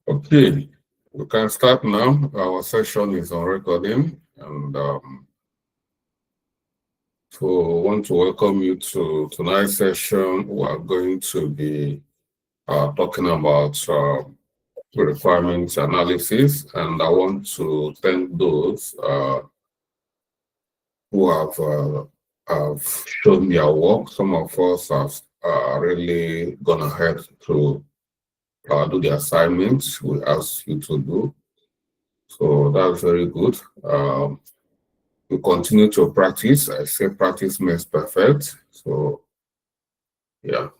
Okay, we can start now. Our session is on recording, and so I want to welcome you to tonight's session. We are going to be talking about requirements analysis, and I want to thank those who have shown their work. Some of us have really gone ahead to do the assignments we asked you to do. So that's very good. We continue to practice. I say practice makes perfect. So yeah.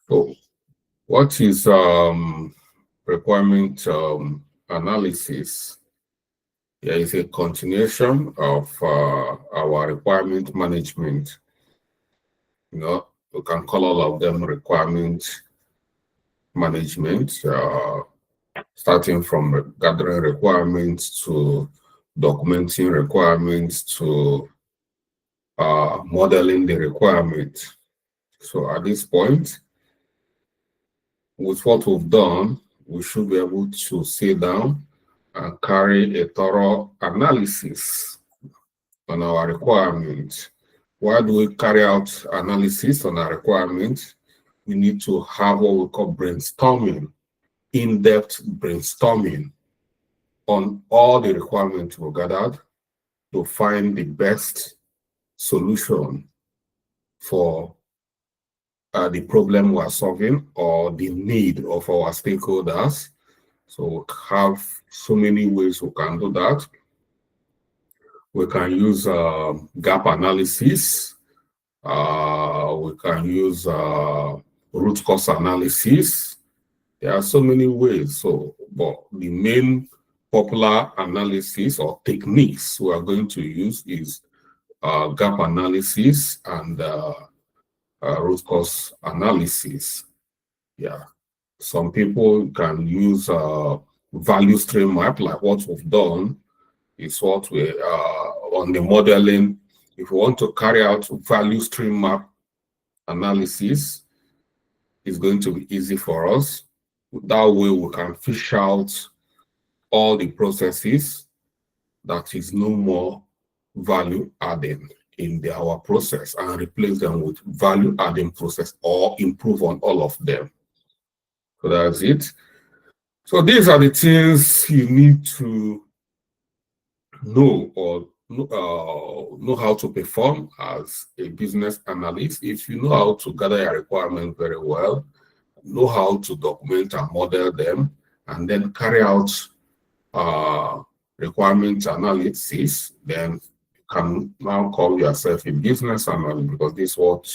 So what is requirement analysis? There is a continuation of our requirement management. We can call all of them requirement management, starting from gathering requirements to documenting requirements to modeling the requirement. So at this point, with what we've done, we should be able to sit down and carry a thorough analysis on our requirements. Why do we carry out analysis on our requirements? We need to have what we call brainstorming, in-depth brainstorming on all the requirements we gathered to find the best solution for the problem we're solving or the need of our stakeholders. So we have so many ways we can do that. We can use gap analysis. We can use root cause analysis. There are so many ways. But the main popular analysis or techniques we are going to use is gap analysis and root cause analysis. Yeah. Some people can use value stream map, like what we've done is what we on the modeling. If we want to carry out value stream map analysis, it's going to be easy for us. That way we can fish out all the processes that is no more value adding in our process and replace them with value adding process or improve on all of them. So that's it. So these are the things you need to know or know how to perform as a business analyst. If you know how to gather your requirements very well, know how to document and model them, and then carry out requirement analysis, then you can now call yourself a business analyst, because this is what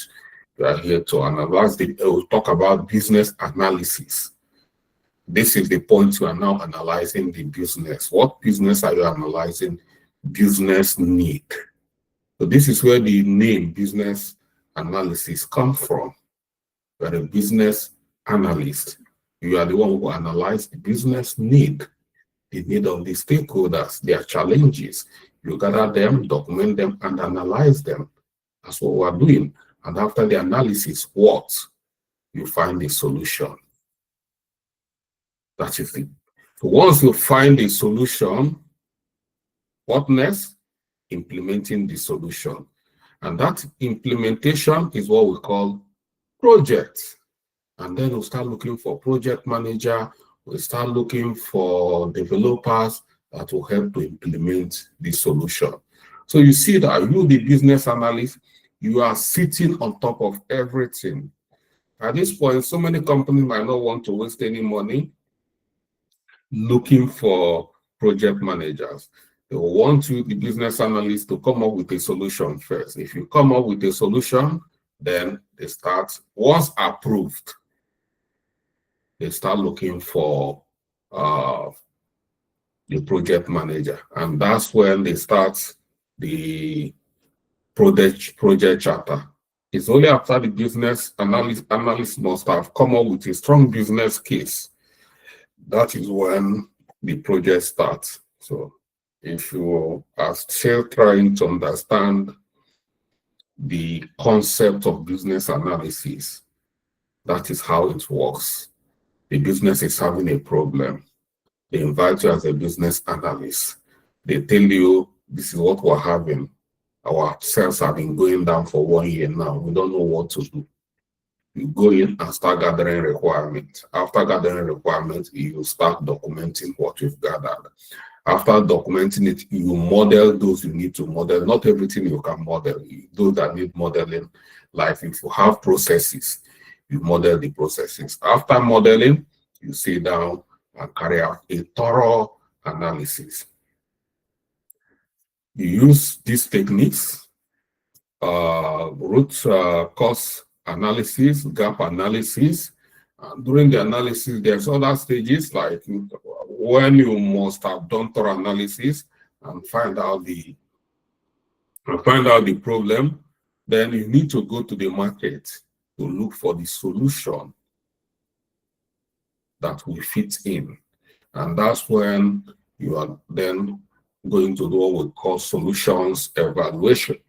you are here to analyze. We'll talk about business analysis. This is the point you are now analyzing the business. What business are you analyzing? Business need. So this is where the name business analysis comes from. You are a business analyst. You are the one who analyzes the business need, the need of the stakeholders, their challenges. You gather them, document them, and analyze them. That's what we're doing. And after the analysis, what? You find the solution. That is it. So once you find a solution, what next? Implementing the solution. And that implementation is what we call project. And then we'll start looking for project manager. We'll start looking for developers that will help to implement the solution. So you see that you, the business analyst, you are sitting on top of everything. At this point, so many companies might not want to waste any money looking for project managers. They will want you, the business analyst, to come up with a solution first. If you come up with a solution, then they start, once approved, they start looking for the project manager. And that's when they start the project charter. It's only after the business analyst must have come up with a strong business case. That is when the project starts. So if you are still trying to understand the concept of business analysis, That is how it works. The business is having a problem. They invite you as a business analyst. They tell you, this is what we're having. Our sales have been going down for 1 year now. We don't know what to do. You go in and start gathering requirements. After gathering requirements, you start documenting what you've gathered. After documenting it, you model those you need to model. Not everything you can model. Those that need modeling, like if you have processes, you model the processes. After modeling, you sit down and carry out a thorough analysis. You use these techniques, root cause analysis, gap analysis. During the analysis, there's other stages like when you must have done thorough analysis and find out the problem. Then you need to go to the market to look for the solution that will fit in, and that's when you are then going to do what we call solutions evaluation.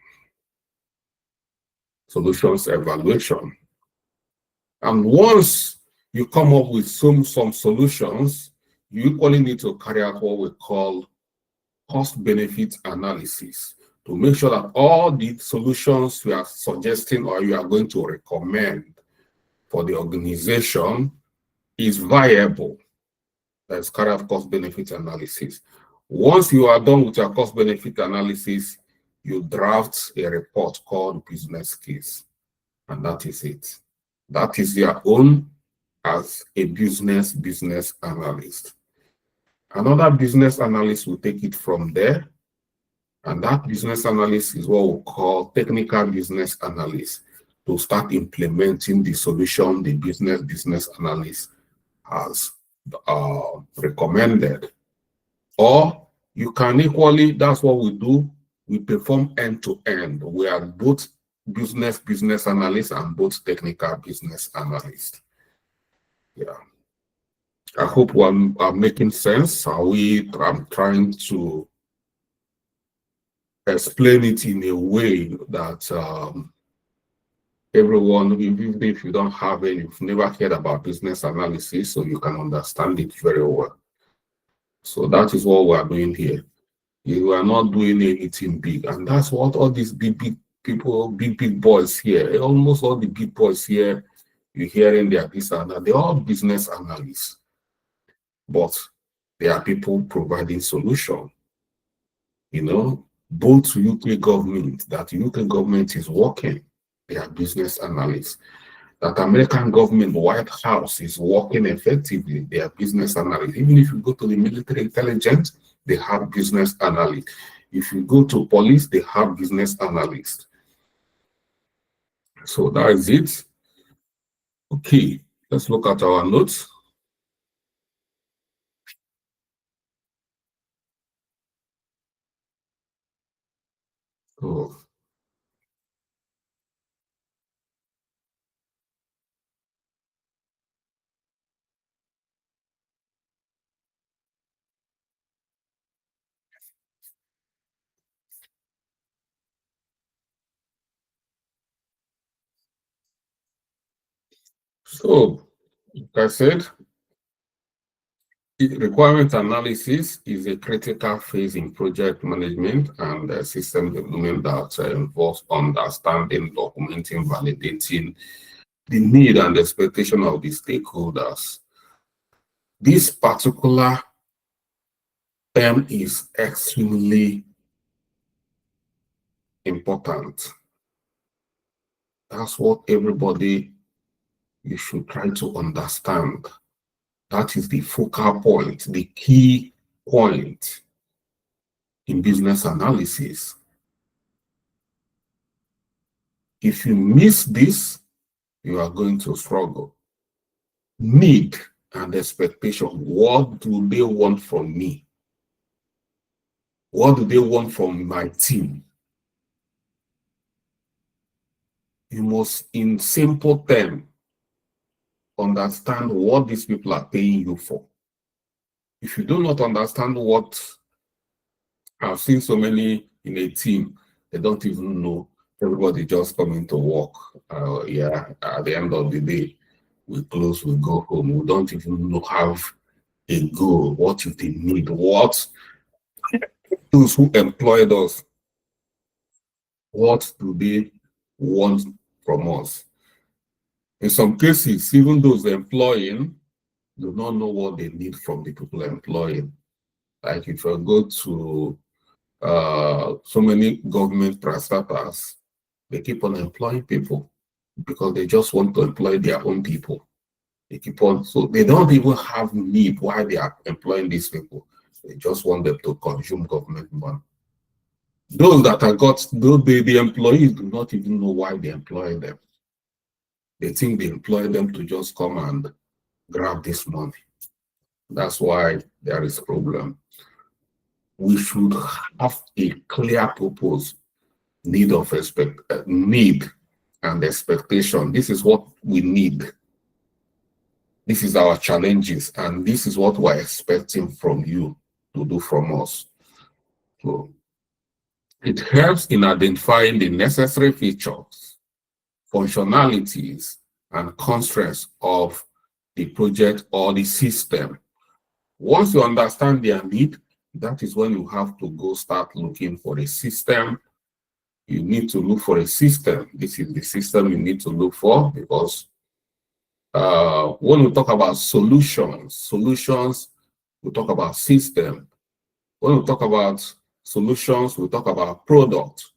And once you come up with some solutions, you equally need to carry out what we call cost-benefit analysis to make sure that all the solutions you are suggesting or you are going to recommend for the organization is viable. That's carry out cost-benefit analysis. Once you are done with your cost-benefit analysis, you draft a report called business case, and that is it. That is your own as a business analyst. Another business analyst will take it from there, and that business analyst is what we call technical business analyst, to start implementing the solution the business analyst has recommended. Or you can equally, that's what we do, we perform end-to-end. We are both business analysts and both technical business analysts. Yeah. I hope I'm making sense. I'm trying to explain it in a way that everyone, even if you don't have any, you've never heard about business analysis, so you can understand it very well. So that is what we are doing here. You are not doing anything big, and that's what all these big people, big boys here, almost all the big boys here, you hear in their this and that, they're all business analysts, but they are people providing solution. You know, both UK government, that UK government is working, they are business analysts. That American government, White House is working effectively, they are business analysts. Even if you go to the military intelligence, they have business analysts. If you go to police, they have business analysts. So that is it. Okay, let's look at our notes. So, like I said, requirement analysis is a critical phase in project management and system development that involves understanding, documenting, validating the need and expectation of the stakeholders. This particular term is extremely important. That's what everybody, you should try to understand. That is the focal point, the key point in business analysis. If you miss this, you are going to struggle. Need and expectation. What do they want from me? What do they want from my team? You must, in simple terms, understand what these people are paying you for. If you do not understand what, I've seen so many in a team, they don't even know. Everybody just coming to work, at the end of the day. we close, we go home. We don't even have a goal. What is the need? What those who employed us, what do they want from us? In some cases, even those employing do not know what they need from the people employing. Like if you go to so many government parastatals, they keep on employing people because they just want to employ their own people. They keep on, so they don't even have need why they are employing these people. They just want them to consume government money. Those that are got, though the employees do not even know why they employ them. They think they employ them to just come and grab this money. That's why there is a problem. We should have a clear purpose, need and expectation. This is what we need. This is our challenges, and this is what we're expecting from you to do from us. So it helps in identifying the necessary features, functionalities, and constraints of the project or the system. Once you understand their need, that is when you have to go start looking for a system. You need to look for a system. This is the system you need to look for, because when we talk about solutions, we talk about system. When we talk about solutions, we talk about product.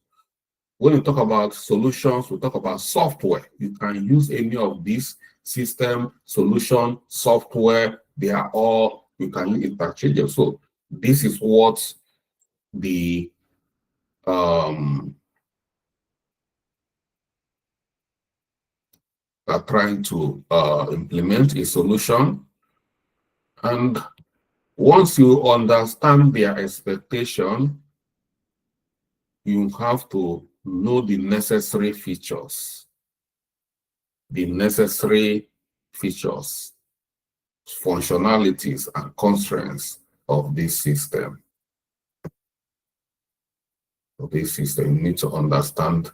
When we talk about solutions, we talk about software. You can use any of these: system, solution, software. They are all, you can use interchangeable. So this is what the are trying to implement a solution. And once you understand their expectation, you have to know the necessary features, functionalities, and constraints of this system. You need to understand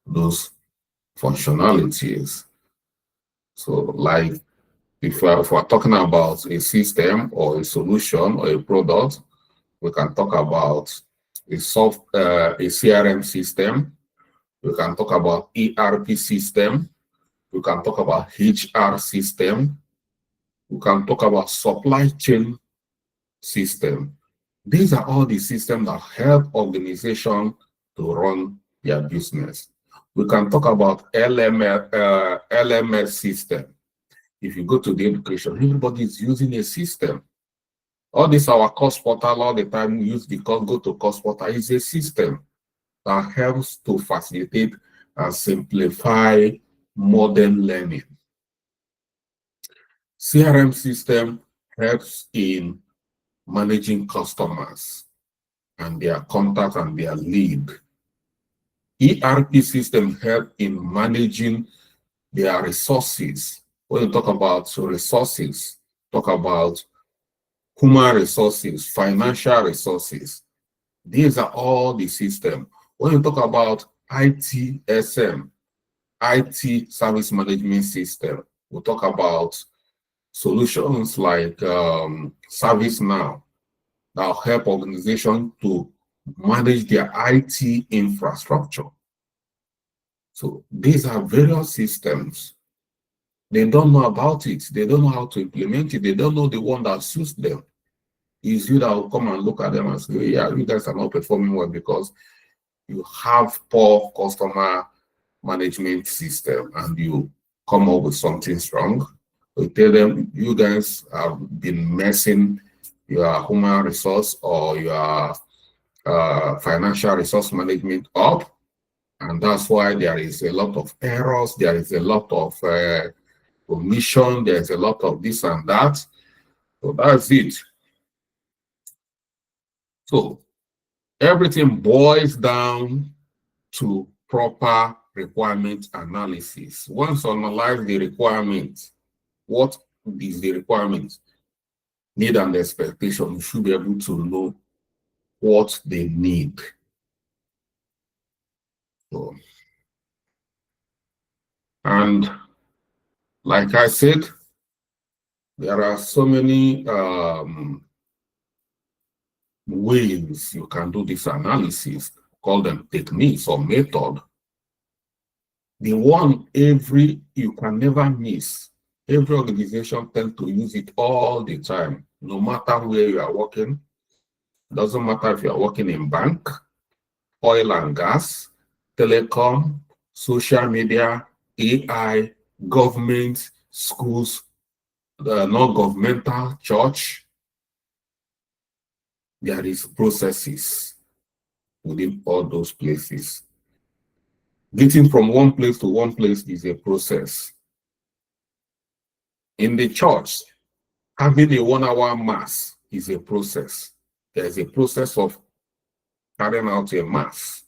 those functionalities. So, like if we're talking about a system or a solution or a product, we can talk about a CRM system. We can talk about ERP system. We can talk about HR system. We can talk about supply chain system. These are all the systems that help organizations to run their business. We can talk about LMS system. If you go to the education, everybody is using a system. All this, our course portal, all the time we use the go to course portal, is a system that helps to facilitate and simplify modern learning. CRM system helps in managing customers and their contact and their lead. ERP system help in managing their resources. When you talk about resources, talk about human resources, financial resources. These are all the system. When you talk about ITSM, IT service management system, we'll talk about solutions like ServiceNow that help organizations to manage their IT infrastructure. So these are various systems. They don't know about it. They don't know how to implement it. They don't know the one that suits them. It's you that will come and look at them and say, yeah, you guys are not performing well because you have poor customer management system, and you come up with something strong. We tell them, you guys have been messing your human resource or your financial resource management up, and that's why there is a lot of errors, there is a lot of omission, there's a lot of this and that. So that's it. So everything boils down to proper requirement analysis. Once you analyze the requirements, what is the requirement, need and expectation, you should be able to know what they need. So, and Like I said, there are so many ways you can do this analysis, call them techniques or method. The one you can never miss. Every organization tends to use it all the time, no matter where you are working. Doesn't matter if you are working in bank, oil and gas, telecom, social media, AI, government, schools, non-governmental, church. There is processes within all those places. Getting from one place to one place is a process. In the church, having a 1 hour mass is a process. There's a process of carrying out a mass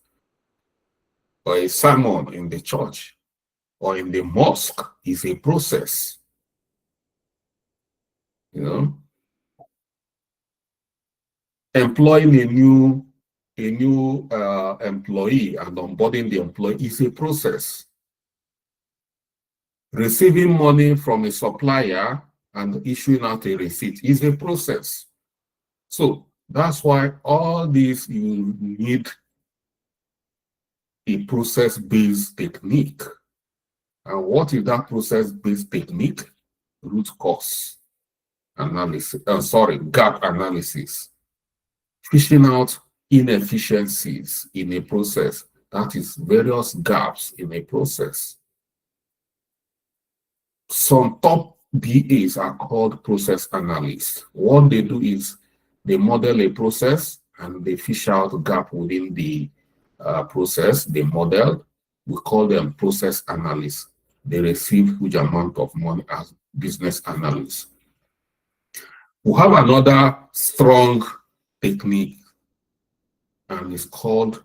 or a sermon in the church or in the mosque is a process. You know, employing a new employee and onboarding the employee is a process. Receiving money from a supplier and issuing out a receipt is a process. So that's why all these you need a process-based technique. And what is that process-based technique? Root cause analysis, gap analysis. Fishing out inefficiencies in a process, that is various gaps in a process. Some top BAs are called process analysts. What they do is they model a process and they fish out a gap within the process they model. We call them process analysts. They receive huge amount of money as business analysts. We have another strong technique, and it's called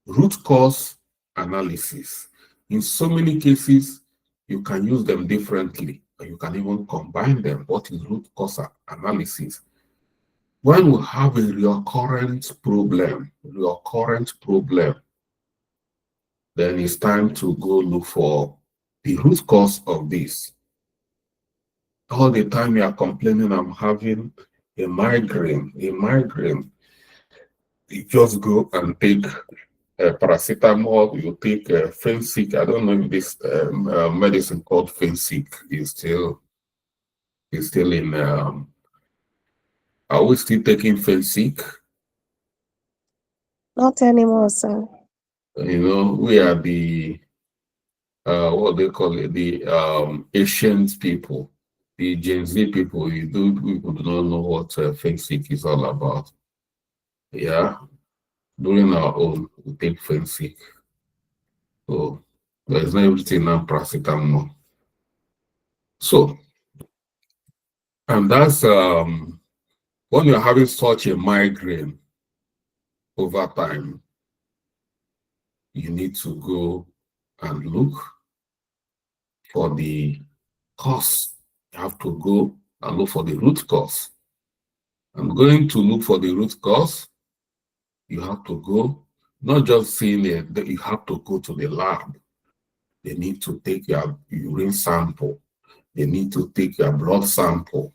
root cause analysis. In so many cases, you can use them differently, and you can even combine them. What is root cause analysis? When we have a recurrent problem, then it's time to go look for the root cause of this. All the time you are complaining, I'm having a migraine, you just go and take paracetamol, you take Fensic. I don't know if this medicine called Fensic is still in. Are we still taking Fensic? Not anymore, sir. You know, we are the what they call it, the ancient people, the Gen Z people. People do not know what Fensic is all about. Yeah, during our own, we take Fensic. So there's no everything now paracetamol. So, and that's when you're having such a migraine over time, you need to go and look for the cause. You have to go and look for the root cause. And going to look for the root cause, you have to go, not just seeing it, you have to go to the lab. They need to take your urine sample. They need to take your blood sample.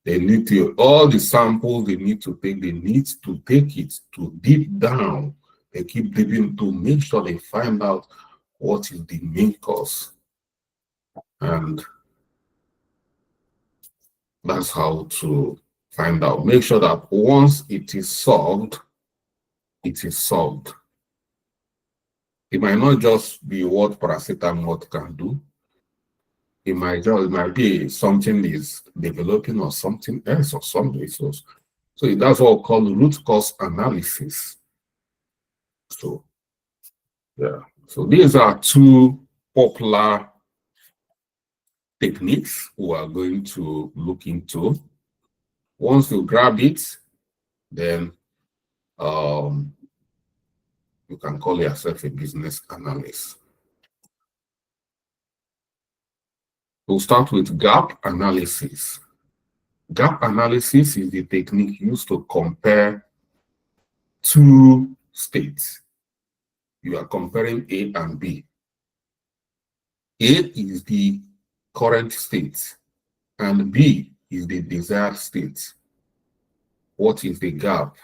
They need to, all the samples they need to take it to deep down. They keep digging to make sure they find out what is the main cause. And that's how to find out. Make sure that once it is solved, it is solved. It might not just be what paracetamol can do. It might be something is developing or something else or something. So that's what we call root cause analysis. So yeah. So these are two popular techniques we are going to look into. Once you grab it, then you can call yourself a business analyst. We'll start with gap analysis. Gap analysis is the technique used to compare two states. You are comparing A and B. A is the current state, and B is the desired state. What is the gap?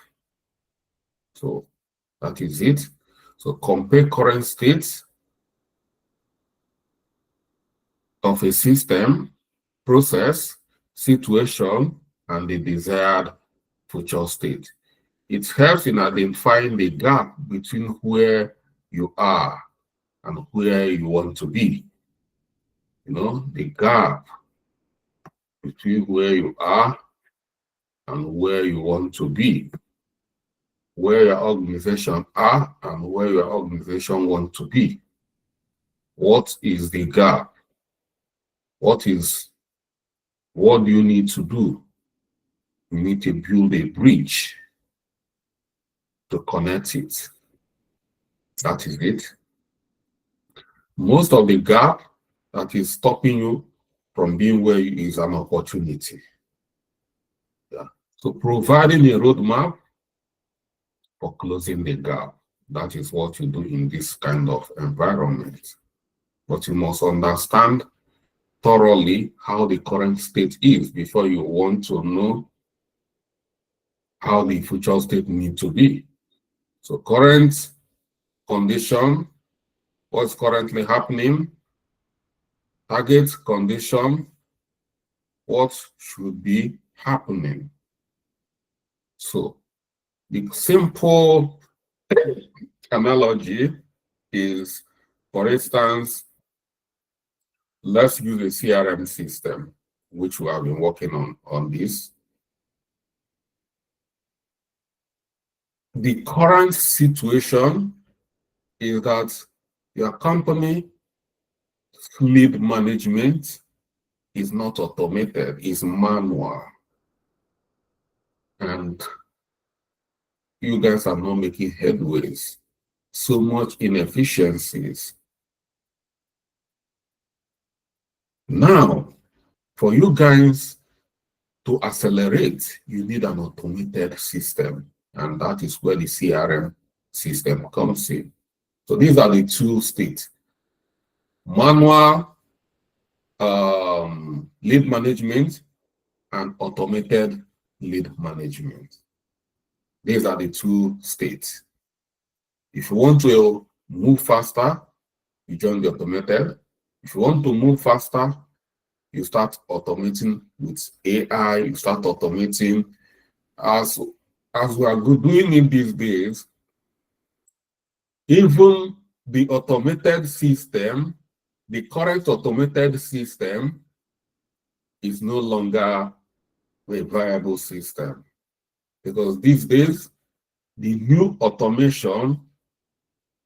So that is it. So compare current states of a system, process, situation, and the desired future state. It helps in identifying the gap between where you are and where you want to be. You know, the gap between where you are and where you want to be, where your organization are and where your organization want to be. What is the gap? What do you need to do? You need to build a bridge to connect it. That is it. Most of the gap that is stopping you from being where you is an opportunity. Yeah. So providing a roadmap for closing the gap. That is what you do in this kind of environment. But you must understand thoroughly how the current state is before you want to know how the future state needs to be. So current condition, what's currently happening, target condition, what should be happening. So the simple analogy is, for instance, let's use a CRM system, which we have been working on this. The current situation is that your company lead management is not automated, it's manual. And you guys are not making headways. So much inefficiencies. Now, for you guys to accelerate, you need an automated system. And that is where the CRM system comes in. So these are the two states. Manual lead management and automated lead management. These are the two states. If you want to move faster, you join the automated. If you want to move faster, you start automating with AI, you start automating. As we are doing in these days, even the automated system, the current automated system is no longer a viable system. Because these days, the new automation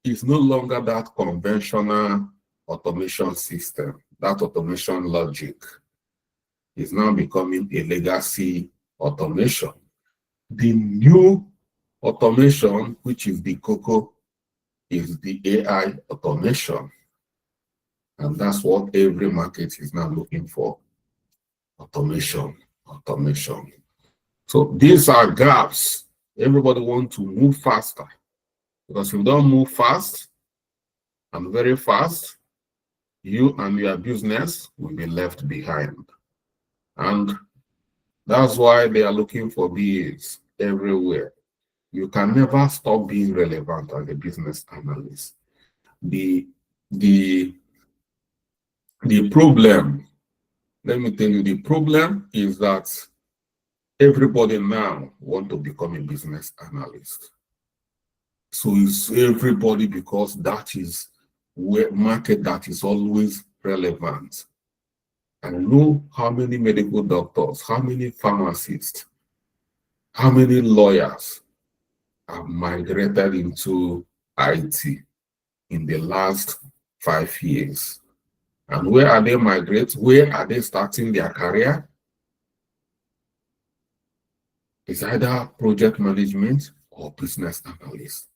is no longer that conventional automation system. That automation logic is now becoming a legacy automation. The new automation, which is the cocoa, is the AI automation. And that's what every market is now looking for. Automation, automation. So these are gaps. Everybody wants to move faster. Because if you don't move fast and very fast, you and your business will be left behind. And that's why they are looking for BAs everywhere. You can never stop being relevant as a business analyst. The problem, let me tell you, the problem is that everybody now wants to become a business analyst. So it's everybody, because that is where market that is always relevant. I know how many medical doctors, how many pharmacists, how many lawyers have migrated into IT in the last 5 years. And where are they migrating? Where are they starting their career? It's either project management or business analyst.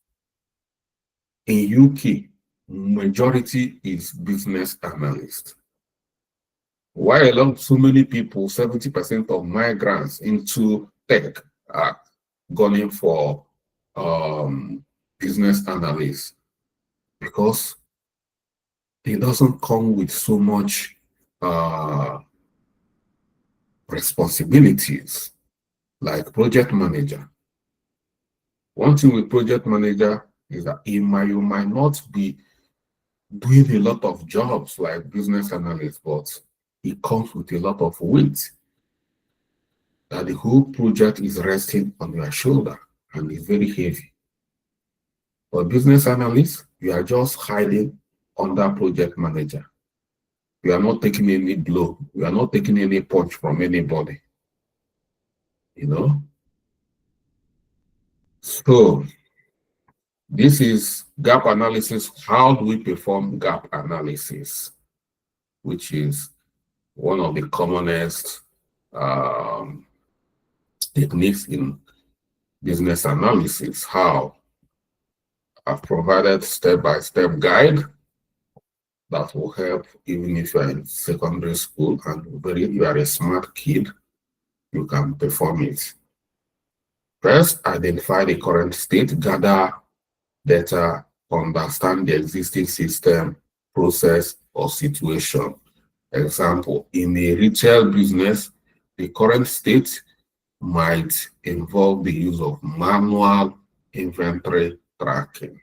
In UK, majority is business analyst. Why so many people, 70% of migrants into tech are going for business analysts? Because it doesn't come with so much responsibilities like project manager. One thing with project manager is that you might not be doing a lot of jobs like business analyst, but it comes with a lot of weight that the whole project is resting on your shoulder and is very heavy. For business analyst, you are just hiding under project manager. You are not taking any blow. You are not taking any punch from anybody. You know? So this is gap analysis. How do we perform gap analysis? Which is one of the commonest techniques in business analysis. How? I've provided step-by-step guide that will help even if you are in secondary school and you are a smart kid, you can perform it. First, identify the current state, gather data, understand the existing system, process, or situation. Example, in a retail business, the current state might involve the use of manual inventory tracking.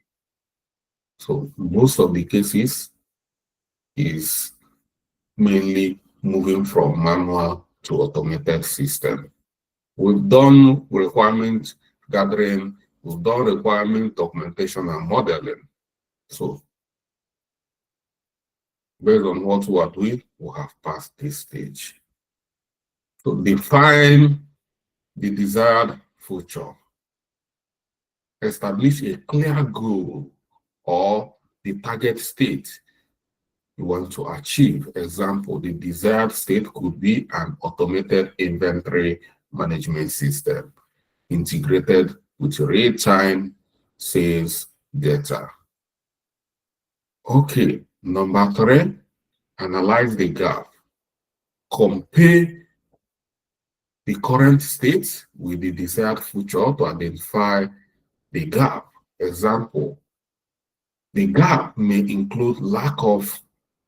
So most of the cases is mainly moving from manual to automated system. We've done requirement gathering, we've done requirement documentation and modeling. So based on what we are doing, we have passed this stage. So define the desired future. Establish a clear goal or the target state you want to achieve. Example, the desired state could be an automated inventory management system integrated with real-time sales data. Okay, number 3, analyze the gap. Compare the current state with the desired future to identify the gap. Example, the gap may include lack of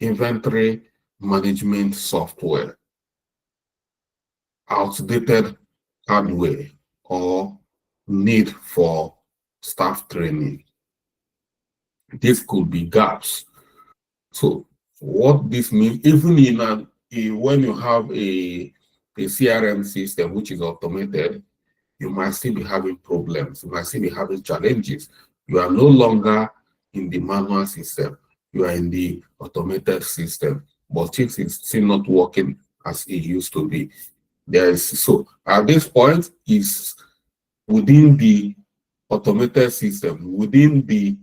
inventory management software, outdated hardware, or need for staff training. This could be gaps. So what this means, even when you have a CRM system which is automated, you might still be having problems. You might still be having challenges. You are no longer in the manual system. You are in the automated system, but things is still not working as it used to be. So at this point is within the automated system, within the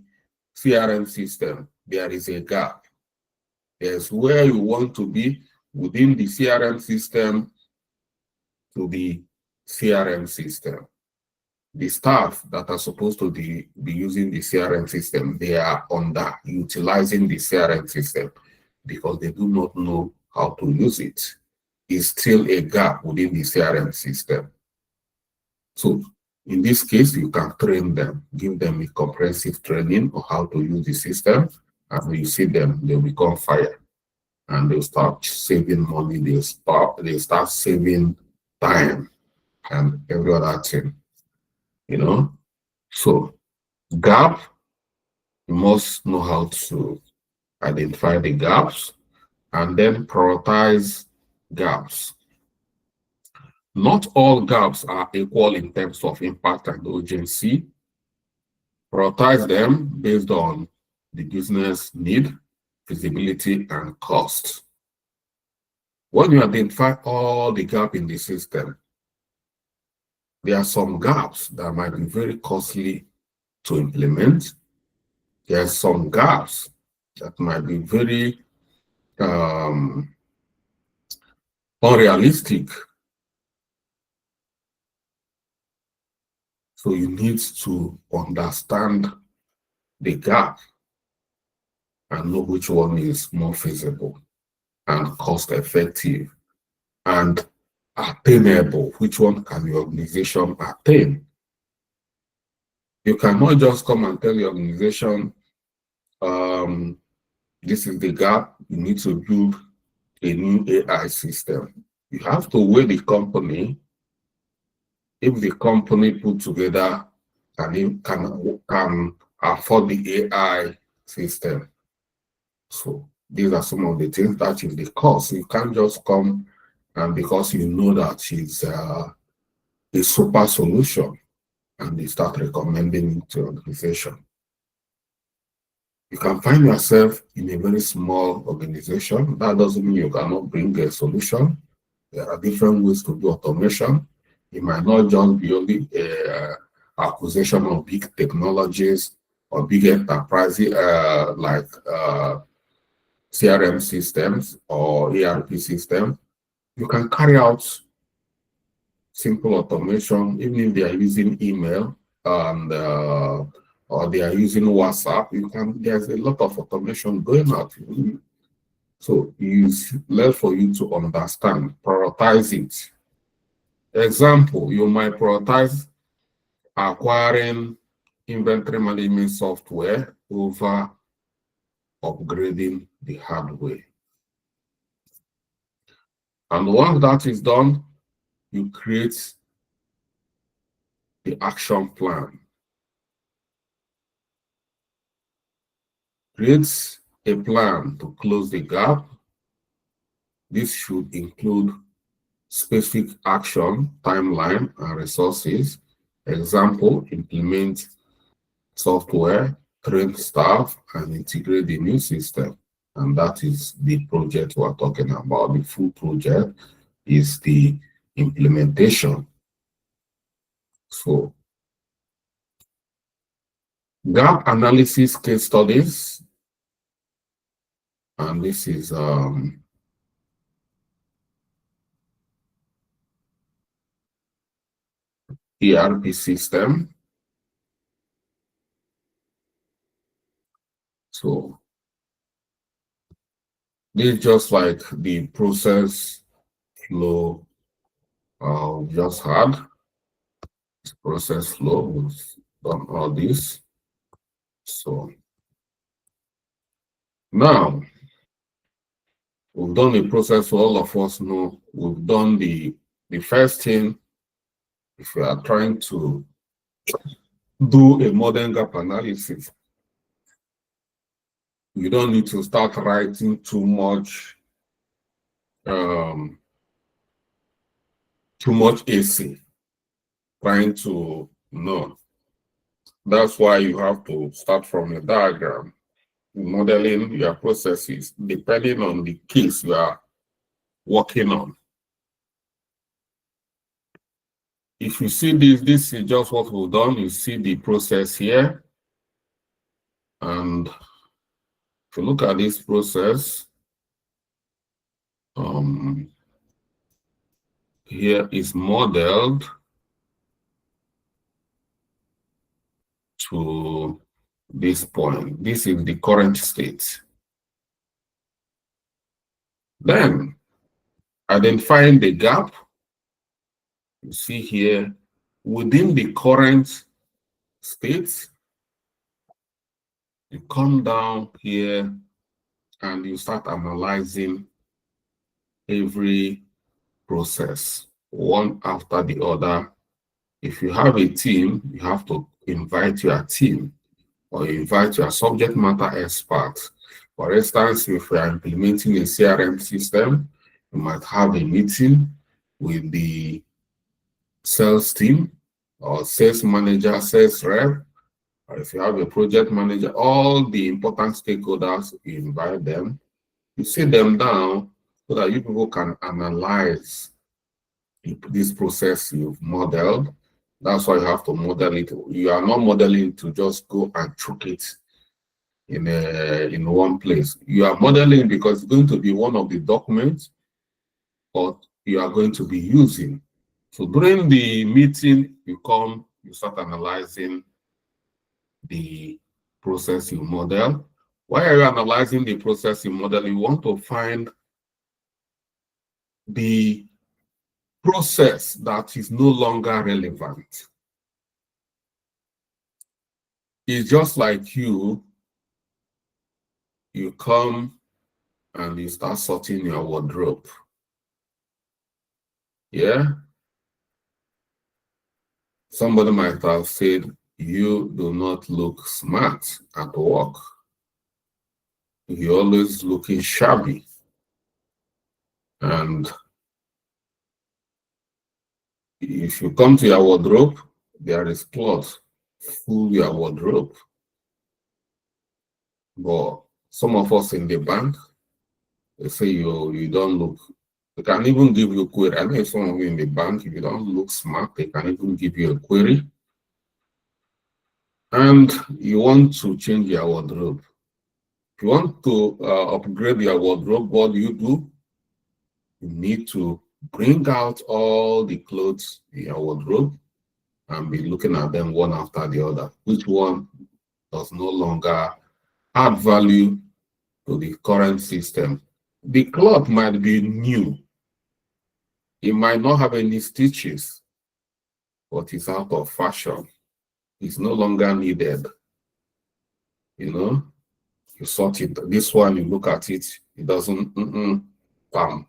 CRM system, there is a gap. There's where you want to be within the CRM system to the CRM system. The staff that are supposed to be using the CRM system, they are underutilizing the CRM system because they do not know how to use it. It's still a gap within the CRM system. So in this case, you can train them, give them a comprehensive training on how to use the system, and when you see them, they'll become fire and they'll start saving money, they start saving time and every other thing. You know, so gap, you must know how to identify the gaps and then prioritize gaps. Not all gaps are equal in terms of impact and urgency. Prioritize them based on the business need, feasibility, and cost. When you identify all the gaps in the system, there are some gaps that might be very costly to implement. There are some gaps that might be very unrealistic. So you need to understand the gap and know which one is more feasible and cost effective and attainable. Which one can your organization attain? You cannot just come and tell your organization, this is the gap, you need to build a new AI system. You have to weigh the company. If the company put together can afford the AI system. So these are some of the things that is the cost. You can't just come and because you know that it's a super solution and they start recommending it to organization. You can find yourself in a very small organization. That doesn't mean you cannot bring a solution. There are different ways to do automation. It might not just be only acquisition of big technologies or big enterprises like CRM systems or ERP systems. You can carry out simple automation, even if they are using email and or they are using WhatsApp. There's a lot of automation going out. So it's left for you to understand, prioritize it. Example, you might prioritize acquiring inventory management software over upgrading the hardware. And once that is done, you create the action plan. Create a plan to close the gap. This should include specific action, timeline, and resources. Example, implement software, train staff, and integrate the new system. And that is the project we're talking about. The full project is the implementation. So, gap analysis case studies. And this is ERP system. So this is just like the process flow we just had. This process flow, we've done all this. So now we've done the process, so all of us know we've done the first thing. If we are trying to do a modern gap analysis, you don't need to start writing too much AC, trying to know. That's why you have to start from a diagram, modeling your processes depending on the case you are working on. If you see this is just what we've done. You see the process here. And if you look at this process, here is modeled to this point. This is the current state. Then, identifying the gap. You see here, within the current state, you come down here and you start analyzing every process, one after the other. If you have a team, you have to invite your team or invite your subject matter experts. For instance, if we are implementing a CRM system, you might have a meeting with the sales team or sales manager, sales rep, or if you have a project manager, all the important stakeholders, you invite them, you sit them down so that you people can analyze this process you've modeled. That's why you have to model it. You are not modeling to just go and chuck it in one place. You are modeling because it's going to be one of the documents or you are going to be using. So during the meeting, you start analyzing the process you model. Why are you analyzing the process you model? You want to find the process that is no longer relevant. It's just like you come and you start sorting your wardrobe. Yeah. Somebody might have said, you do not look smart at work. You're always looking shabby. And if you come to your wardrobe, there is cloth full your wardrobe. But some of us in the bank, they say you don't look. They can even give you a query. I know some of you in the bank, if you don't look smart, they can even give you a query. And you want to change your wardrobe. If you want to upgrade your wardrobe, what do? You need to bring out all the clothes in your wardrobe and be looking at them one after the other. Which one does no longer add value to the current system? The cloth might be new. It might not have any stitches, but it's out of fashion. It's no longer needed. You know, you sort it. This one, you look at it, it doesn't, bam.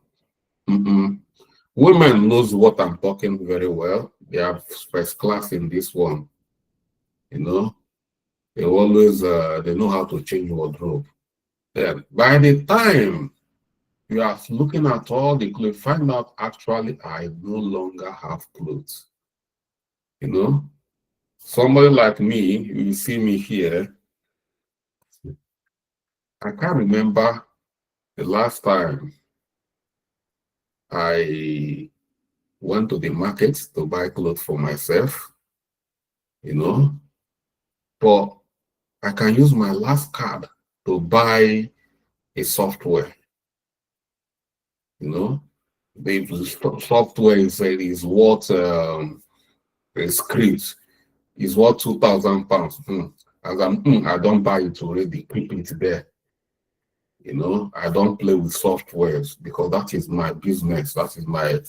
Women knows what I'm talking very well. They are first class in this one. You know, they always, they know how to change wardrobe. Then by the time you are looking at all the clothes, find out actually I no longer have clothes. You know, somebody like me, you see me here, I can't remember the last time I went to the market to buy clothes for myself, you know, but I can use my last card to buy a software, you know. The software is what a script is what £2,000. As I don't buy it already, keep it there. You know, I don't play with softwares because that is my business. That is my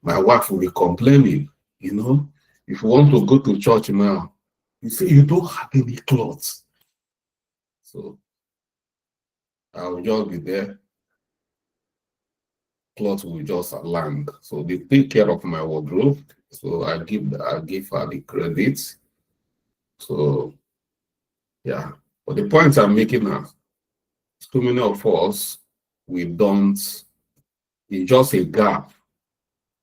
wife will be complaining, you know. If you want to go to church now, you say you don't have any clothes. So I will just be there. Clothes will just land. So they take care of my wardrobe. So I give her the credit. So yeah. But the point I'm making now, too many of us, we don't, it's just a gap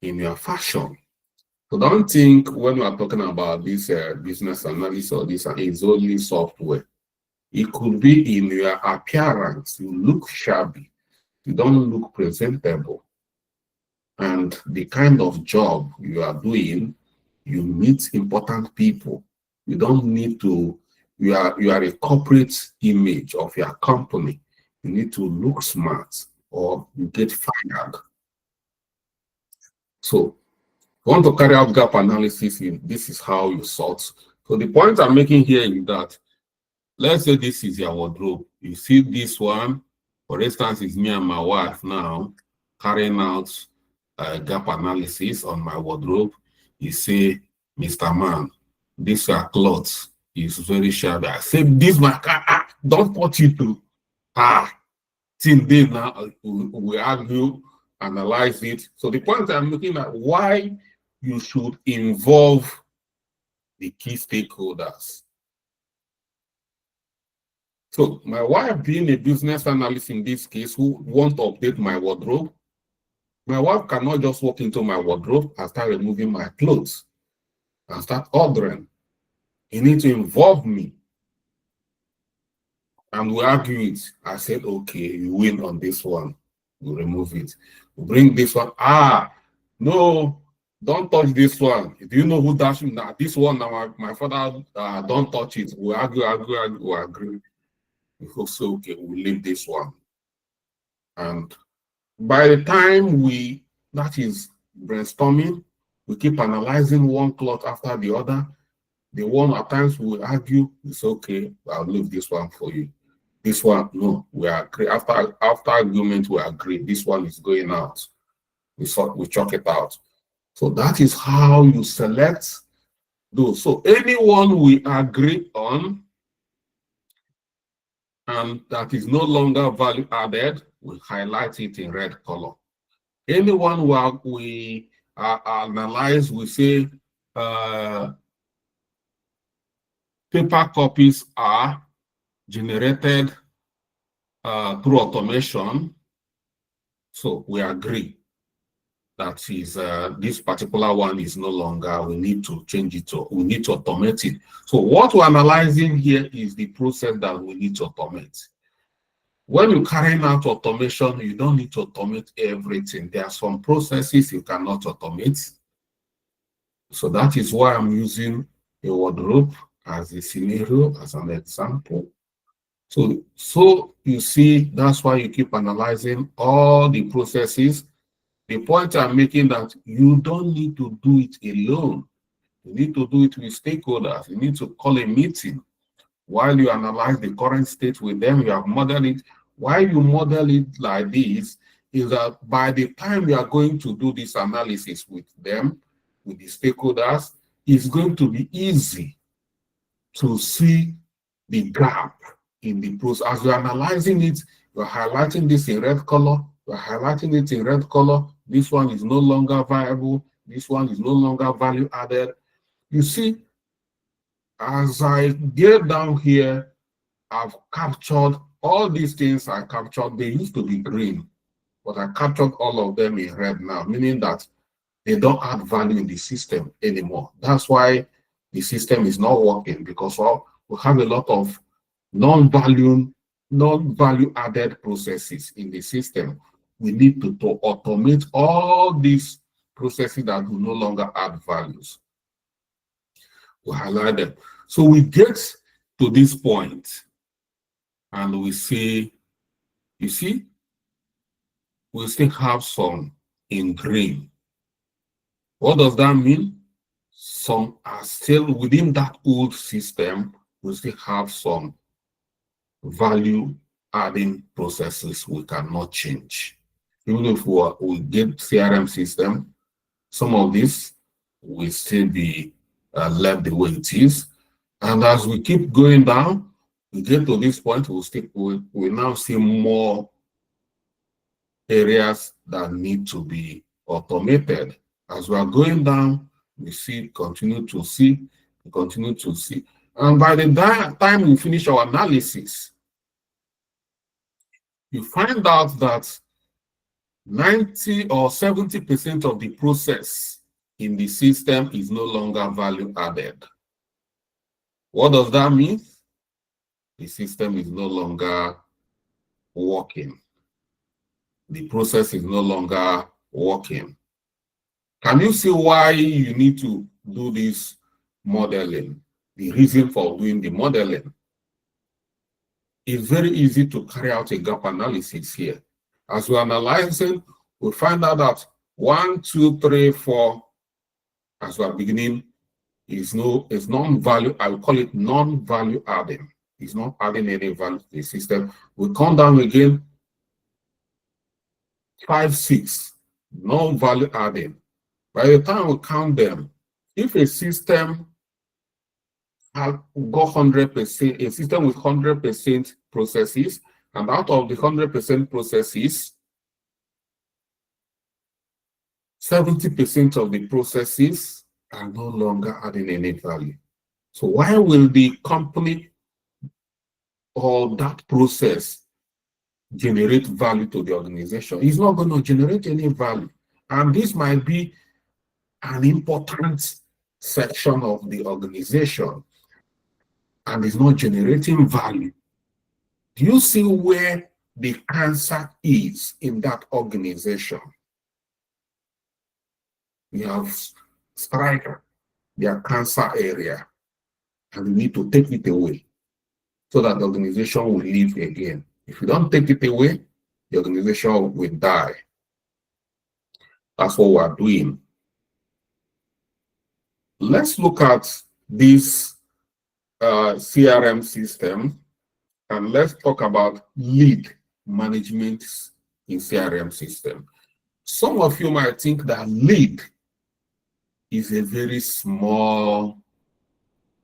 in your fashion. So don't think when we are talking about this business analysis or this, it's only software. It could be in your appearance. You look shabby. You don't look presentable. And the kind of job you are doing, you meet important people. You don't need to, you are a corporate image of your company. You need to look smart or you get fired. So you want to carry out gap analysis, this is how you sort. So the point I'm making here is that, let's say this is your wardrobe. You see this one, for instance, is me and my wife now carrying out gap analysis on my wardrobe. You say, Mr. Man, this clothes is very shabby. I say, this my car, don't touch it to. Till then now, we argue, analyze it. So the point I'm looking at, why you should involve the key stakeholders. So my wife, being a business analyst in this case, who want to update my wardrobe, my wife cannot just walk into my wardrobe and start removing my clothes and start ordering. You need to involve me. And we argue it. I said, okay, you win on this one. We remove it. We bring this one. No, don't touch this one. Do you know who that's now? This one, now my father, don't touch it. We argue, we agree. We say, okay, we leave this one. And by the time that is brainstorming, we keep analyzing one cloth after the other. The one at times we argue, it's okay, I'll leave this one for you. This one, no, we agree. After argument, we agree. This one is going out. We chalk it out. So that is how you select those. So anyone we agree on, and that is no longer value added, we highlight it in red color. Anyone who we analyze, we say paper copies are generated through automation. So we agree that is this particular one is no longer, we need to change it, or we need to automate it. So what we're analyzing here is the process that we need to automate. When you're carrying out automation, you don't need to automate everything. There are some processes you cannot automate. So that is why I'm using a wardrobe as a scenario, as an example. So you see, that's why you keep analyzing all the processes. The point I'm making that you don't need to do it alone. You need to do it with stakeholders. You need to call a meeting while you analyze the current state with them. You have modeled it. Why you model it like this is that by the time you are going to do this analysis with them, with the stakeholders, it's going to be easy to see the gap in the process. As you're analyzing it, you're highlighting this in red color, you're highlighting it in red color. This one is no longer viable. This one is no longer value added. You see, as I get down here, I've captured all these things I captured. They used to be green, but I captured all of them in red now, meaning that they don't add value in the system anymore. That's why the system is not working, because we have a lot of non-value added processes in the system. We need to automate all these processes that will no longer add values. We highlight them. So we get to this point and we say, you see, we still have some in green. What does that mean? Some are still within that old system. We still have some value adding processes we cannot change. Even if we get CRM system, some of this will still be left the way it is. And as we keep going down, we get to this point, we now see more areas that need to be automated. As we are going down, we continue to see. And by the time we finish our analysis, you find out that 90 or 70% of the process in the system is no longer value added. What does that mean? The system is no longer working. The process is no longer working. Can you see why you need to do this modeling? The reason for doing the modeling. It's very easy to carry out a gap analysis here. As we're analyzing, we find out that 1, 2, 3, 4, as we're beginning, is non-value. I will call it non-value adding. It's not adding any value to the system. We come down again, 5, 6, non-value adding. By the time we count them, if a system has got 100%, a system with 100% processes, and out of the 100% processes, 70% of the processes are no longer adding any value. So why will the company or that process generate value to the organization? It's not going to generate any value. And this might be an important section of the organization and is not generating value. Do you see where the cancer is in that organization? We have Stryker, their cancer area, and we need to take it away so that the organization will live again. If you don't take it away, the organization will die. That's what we're doing. Let's look at this CRM system, and let's talk about lead management in CRM system. Some of you might think that lead is a very small,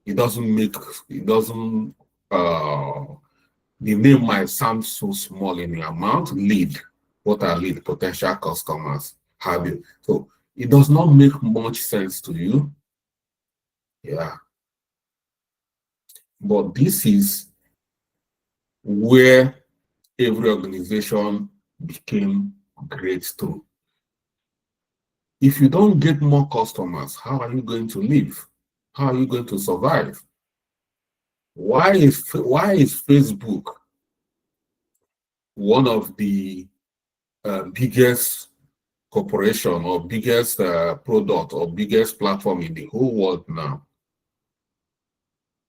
it doesn't the name might sound so small in your mouth. Lead. What are lead? Potential customers. Have you? So it does not make much sense to you. Yeah. But this is where every organization became great through. If you don't get more customers, how are you going to live? How are you going to survive? Why is Facebook one of the biggest corporation or biggest product or biggest platform in the whole world now?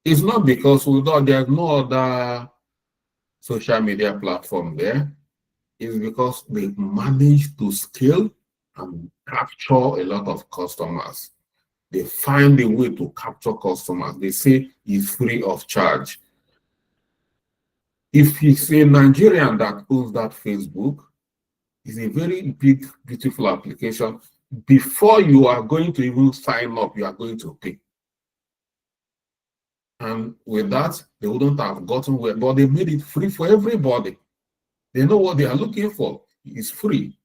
It's not because there's no other social media platform there. It's because they managed to scale and capture a lot of customers. They find a way to capture customers. They say it's free of charge. If it's a Nigerian that owns that Facebook, it's a very big, beautiful application. Before you are going to even sign up, you are going to pay. And with that, they wouldn't have gotten where, but they made it free for everybody. They know what they are looking for. It's free.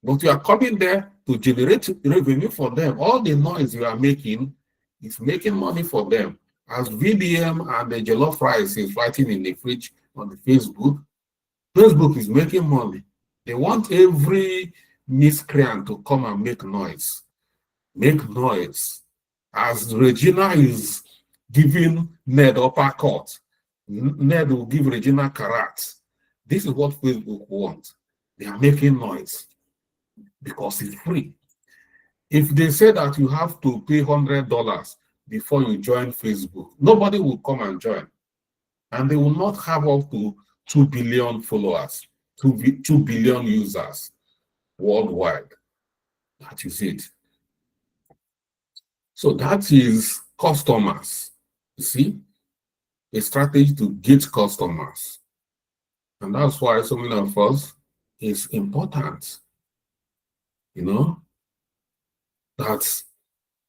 But you are coming there to generate revenue for them. All the noise you are making is making money for them. As VDM and the jollof rice is writing in the fridge on the Facebook, Facebook is making money. They want every miscreant to come and make noise. Make noise. As Regina is giving Ned uppercut, Ned will give Regina karat. This is what Facebook wants. They are making noise because it's free. If they say that you have to pay $100 before you join Facebook, nobody will come and join. And they will not have up to 2 billion followers, 2 billion users worldwide. That is it. So that is customers. You see, a strategy to get customers. And that's why so many of us is important, you know, that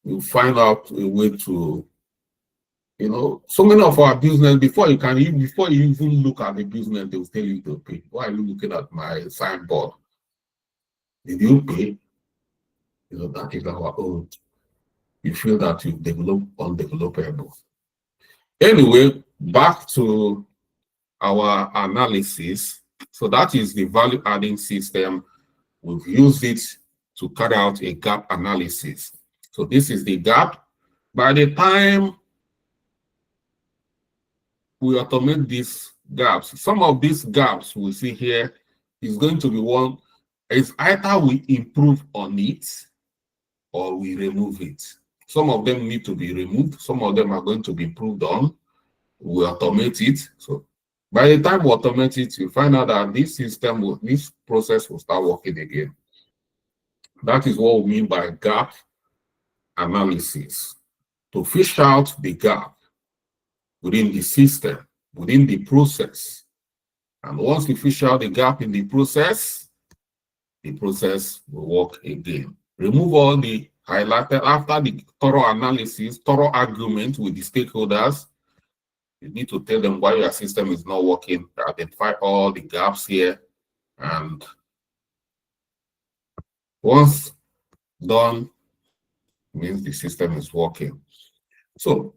you find out a way to, you know, so many of our business, before you even look at the business, they will tell you to pay. Why are you looking at my signboard? Did you pay? You know, that is our own. You feel that you develop undevelopable. Anyway, back to our analysis. So that is the value adding system. We've used it to carry out a gap analysis. So this is the gap. By the time we automate these gaps, some of these gaps we see here is going to be one, is either we improve on it or we remove it. Some of them need to be removed. Some of them are going to be improved on. We automate it. So by the time we automate it, you find out that this process will start working again. That is what we mean by gap analysis. To fish out the gap within the system, within the process. And once we fish out the gap in the process will work again. Remove all the highlighted after the thorough analysis, thorough argument with the stakeholders. You need to tell them why your system is not working, identify all the gaps here, and once done, means the system is working. So,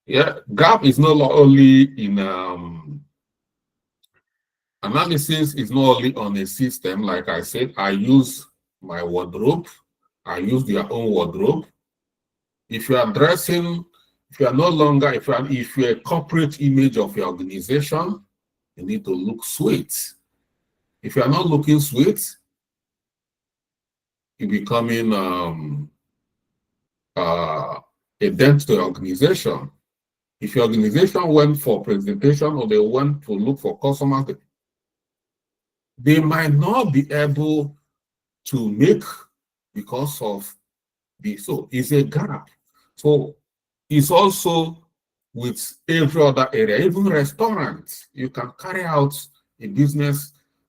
yeah, gap is not only in analysis, is not only on a system. Like I said, I use my wardrobe, I use their own wardrobe. If you are dressing, if you are no longer, if you're a corporate image of your organization, you need to look sweet. If you are not looking sweet, you're becoming a dent to your organization. If your organization went for presentation or they went to look for customers, they might not be able to make because of this. So it's a gap. So it's also with every other area, even restaurants. You can carry out a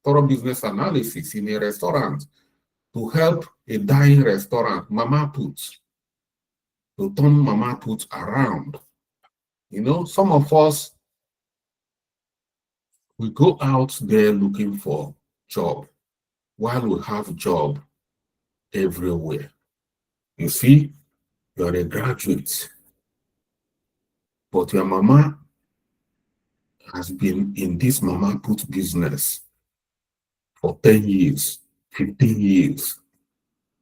thorough business analysis in a restaurant to help a dying restaurant, Mama Put, to turn Mama Put around. You know, some of us We go out there looking for job while we have job everywhere. You see, you're a graduate, but your mama has been in this mama put business for 10 years, 15 years,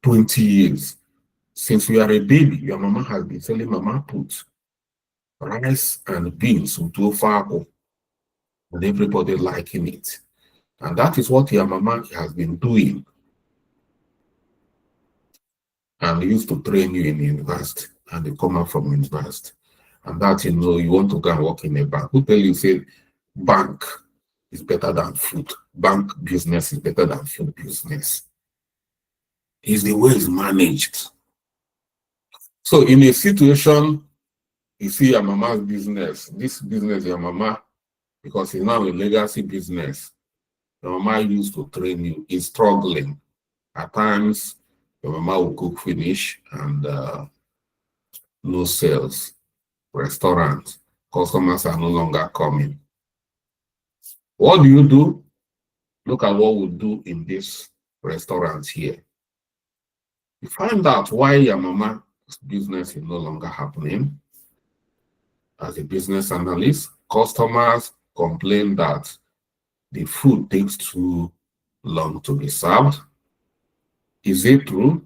20 years. Since you are a baby, your mama has been selling mama put rice and beans with ofako, and everybody liking it. And that is what your mama has been doing and used to train you in university, and you come out from university. And that you know you want to go and work in a bank. Who tell you say bank is better than food? Bank business is better than food business. It's the way it's managed. So in a situation, you see your mama's business, this business, your mama, because it's now a legacy business, your mama used to train you, is struggling. At times, your mama will cook finish and no sales. Restaurants, customers are no longer coming. What do? Look at what we do in this restaurant here. You find out why your mama's business is no longer happening. As a business analyst, customers complain that the food takes too long to be served. Is it true?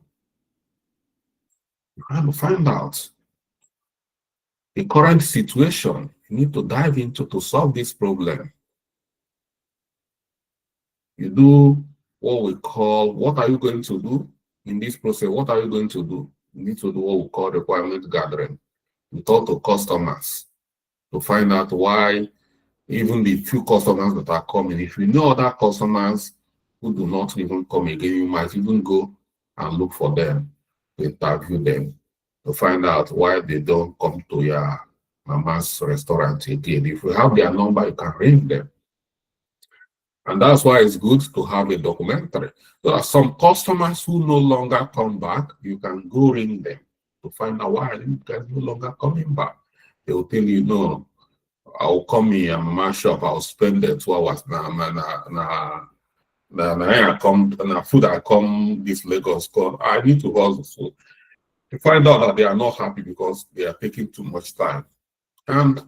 You have to find out the current situation. You need to dive into to solve this problem. You do what we call, what are you going to do in this process? What are you going to do? You need to do what we call requirement gathering. You talk to customers to find out why even the few customers that are coming, if you know other customers who do not even come again, you might even go and look for them, to interview them, to find out why they don't come to your mama's restaurant again. If you have their number, you can ring them. And that's why it's good to have a documentary. There are some customers who no longer come back. You can go ring them to find out why you guys no longer coming back. They will tell you, no, I'll come in my shop, I'll spend the 2 hours I come food I come this Lagos come. I need to hustle. So you find out that they are not happy because they are taking too much time. And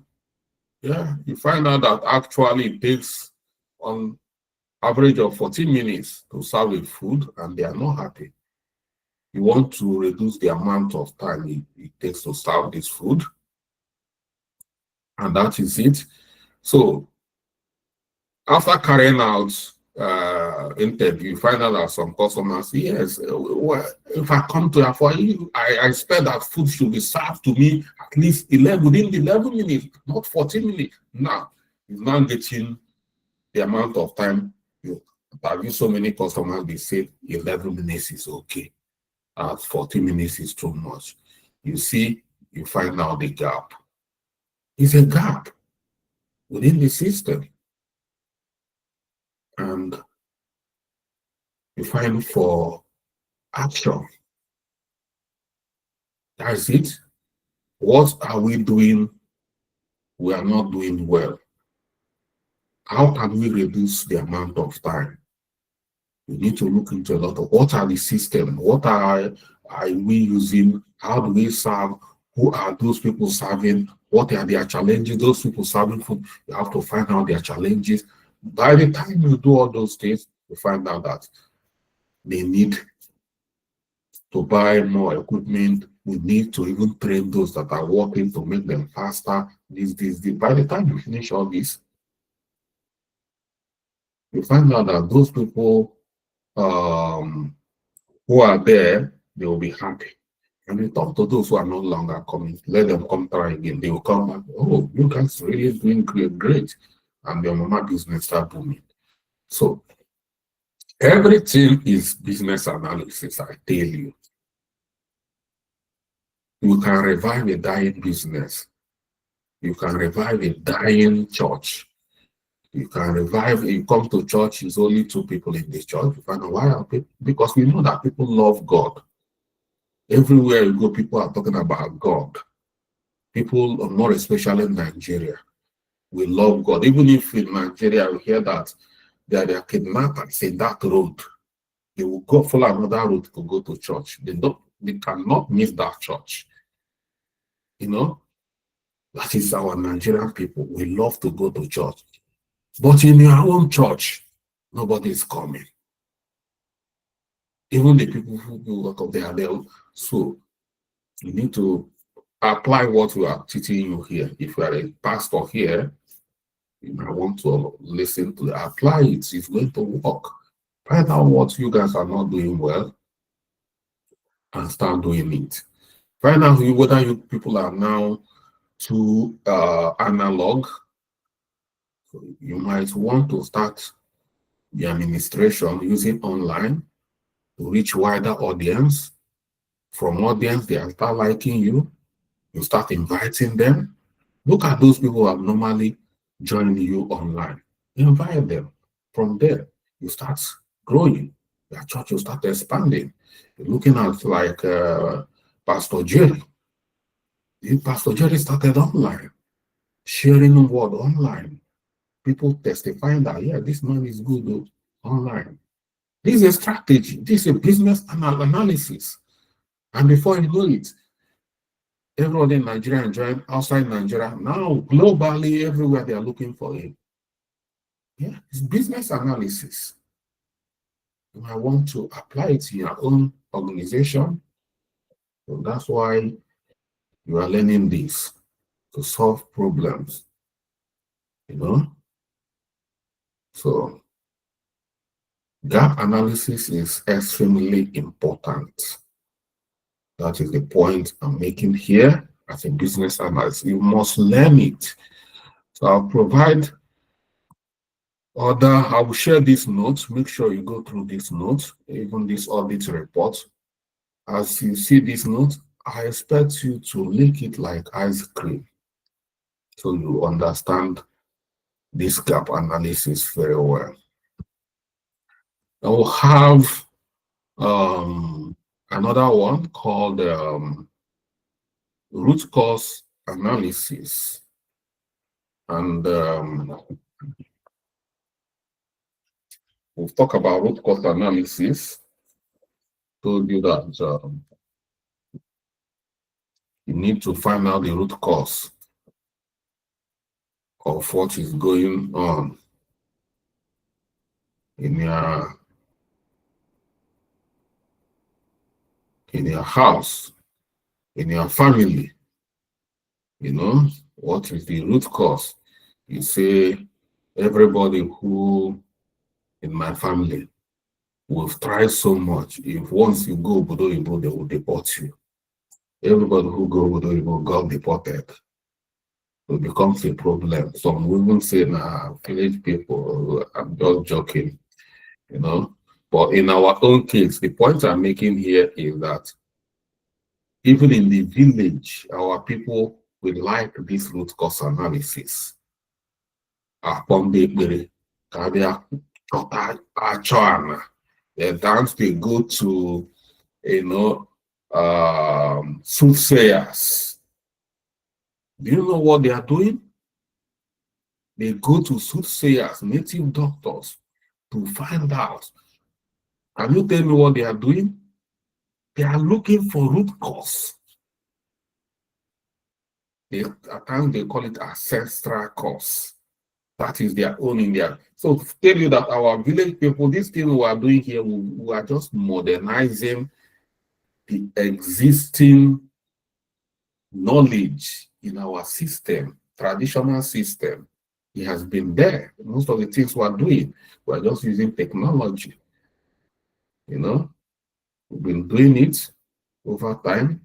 yeah, you find out that actually it takes on average of 14 minutes to serve a food, and they are not happy. You want to reduce the amount of time it takes to serve this food, and that is it. So after carrying out interview, you find out that some customers, yes, well, if I come to for you, I expect that food should be served to me at least within 11 minutes, not 14 minutes. Now, you're not getting the amount of time. You interview so many customers, they say 11 minutes is okay. 40 minutes is too much. You see, you find out the gap. It's a gap within the system. And you find for action. That's it. What are we doing? We are not doing well. How can we reduce the amount of time? We need to look into a lot of what are the systems? What are we using? How do we serve? Who are those people serving? What are their challenges? Those people serving food, you have to find out their challenges. By the time you do all those things, you find out that they need to buy more equipment. We need to even train those that are working to make them faster. This. By the time you finish all this, you find out that those people who are there, they will be happy. And you talk to those who are no longer coming, let them come try again. They will come back. Oh, you guys really doing great. And their mama business start booming. So everything is business analysis, I tell you. You can revive a dying business. You can revive a dying church. You can revive, you come to church, there's only 2 people in this church. You find out why are people? Because we know that people love God. Everywhere you go, people are talking about God. People, more especially in Nigeria, we love God. Even if in Nigeria we hear that there are kidnappers in that road, they will go follow another road to go to church. They cannot miss that church. You know, that is our Nigerian people. We love to go to church. But in your own church, nobody is coming. Even the people who work up there, so you need to apply what we are teaching you here. If you are a pastor here, you might want to listen to it, apply it. It's going to work. Find out what you guys are not doing well and start doing it. Find out whether you people are now too analog. So you might want to start the administration using online to reach wider audience. From audience, they start liking you. You start inviting them. Look at those people who have normally joined you online. Invite them. From there, you start growing. Your church will start expanding. You're looking at like Pastor Jerry. Pastor Jerry started online, sharing the word online. People testifying that, yeah, this man is good though, online. This is a strategy. This is a business analysis. And before you know it, everyone in Nigeria enjoying outside Nigeria. Now, globally, everywhere they are looking for it. Yeah, it's business analysis. You might want to apply it to your own organization. So that's why you are learning this to solve problems. You know? So gap analysis is extremely important. That is the point I'm making here as a business analyst. You must learn it. So I'll provide I will share these notes. Make sure you go through these notes, even this audit report. As you see this note, I expect you to lick it like ice cream so you understand this gap analysis very well. I will have another one called root cause analysis. And we'll talk about root cause analysis. Told you that you need to find out the root cause of what is going on in your house, in your family. You know, what is the root cause? You say, everybody who in my family will try so much. If once you go Obodo Oyibo, they will deport you. Everybody who go Obodo Oyibo got deported. It becomes a problem. Some women say, nah, village people, I'm just joking, you know. But in our own case, the point I'm making here is that even in the village, our people will like this root cause analysis. The dance they go to, you know, soothsayers. Do you know what they are doing? They go to soothsayers, native doctors, to find out. Can you tell me what they are doing? They are looking for root cause. At times they call it ancestral cause. That is their own India. So to tell you that our village people, this thing we are doing here, we are just modernizing the existing knowledge in our system, traditional system. It has been there. Most of the things we are doing, we are just using technology. You know, we've been doing it over time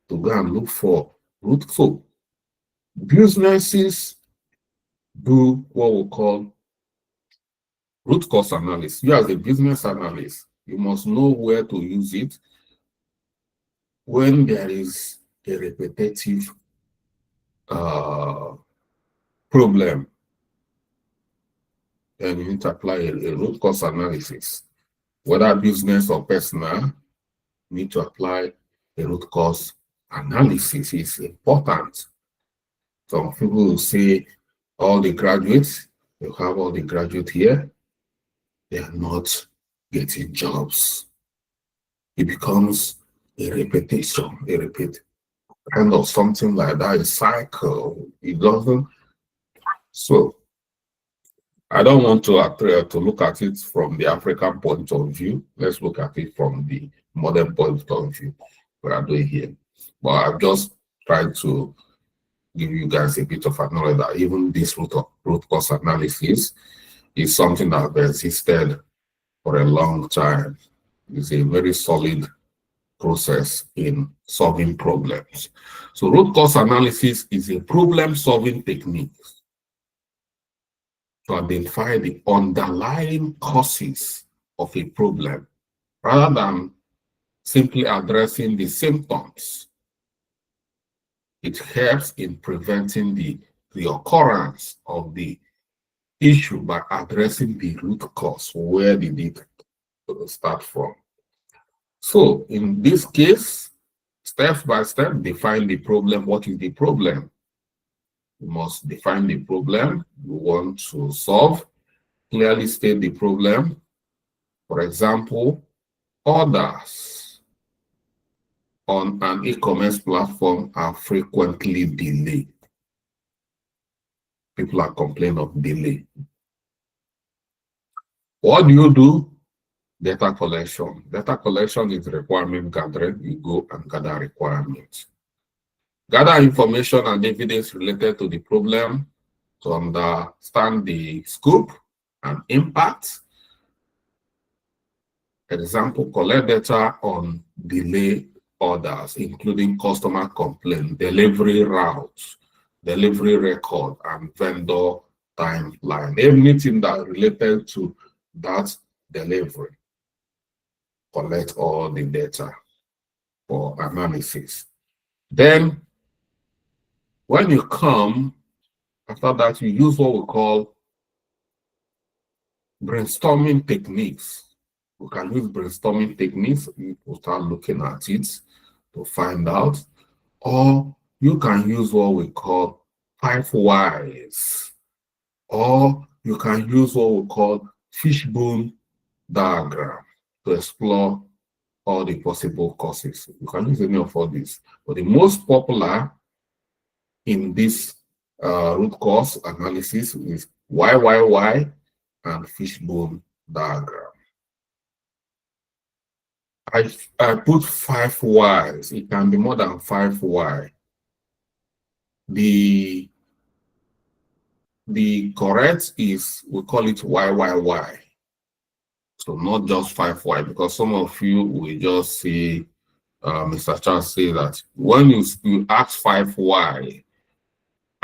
to go and look for root. So businesses do what we call root cause analysis. You as a business analyst, you must know where to use it when there is a repetitive problem. Then you need to apply a root cause analysis. Whether business or personal, you need to apply a root cause analysis. It's important. Some people will say, all the graduates, you have all the graduates here, they are not getting jobs. It becomes a repetition, a repeat, kind of something like that, a cycle. It doesn't. So I don't want to look at it from the African point of view. Let's look at it from the modern point of view. What I'm doing here, but I've just tried to give you guys a bit of a knowledge that even this root cause analysis is something that has existed for a long time. It's a very solid process in solving problems. So root cause analysis is a problem-solving technique to identify the underlying causes of a problem rather than simply addressing the symptoms. It helps in preventing the occurrence of the issue by addressing the root cause. Where did it start from? So in this case, step by step, define the problem. What is the problem? You must define the problem you want to solve. Clearly state the problem. For example, orders on an e-commerce platform are frequently delayed. People are complaining of delay. What do you do? Data collection. Data collection is requirement gathering. You go and gather requirements. Gather information and evidence related to the problem to understand the scope and impact. Example, collect data on delay orders, including customer complaint, delivery routes, delivery record, and vendor timeline. Everything that related to that delivery. Collect all the data for analysis. Then, when you come, after that, you use what we call brainstorming techniques. We can use brainstorming techniques. We'll start looking at it to find out. Or you can use what we call 5 whys. Or you can use what we call fishbone diagram to explore all the possible causes. You can use any of all these. But the most popular in this root cause analysis is why, and fishbone diagram. I put 5 whys. It can be more than 5 why. The correct is, we call it why. So not just 5 why, because some of you will just say, Mr. Charles say that when you ask 5 why,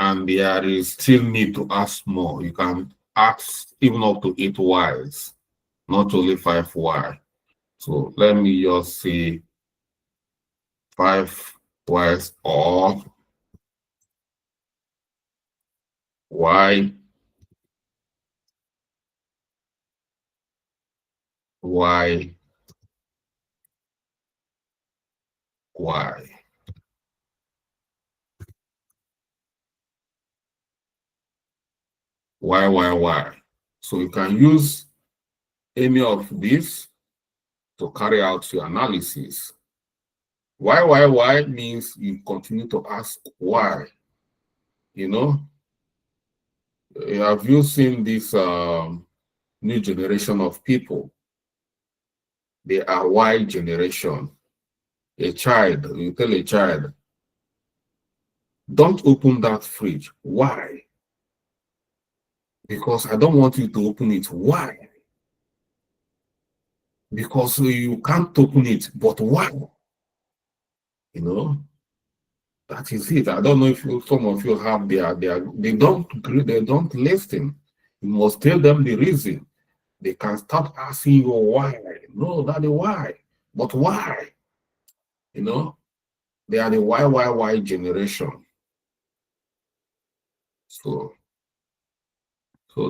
and there is still need to ask more, you can ask even up to 8 whys, not only 5 why. So let me just say 5 whys or why why. So you can use any of these to carry out your analysis. Why means you continue to ask why. You know, have you seen this new generation of people? They are why generation. A child, you tell a child, don't open that fridge. Why? Because I don't want you to open it. Why? Because you can't open it, but why? You know, that is it. I don't know if some of you have they don't listen. You must tell them the reason. They can start asking you why. No, that is why. But why? You know, they are the why generation. So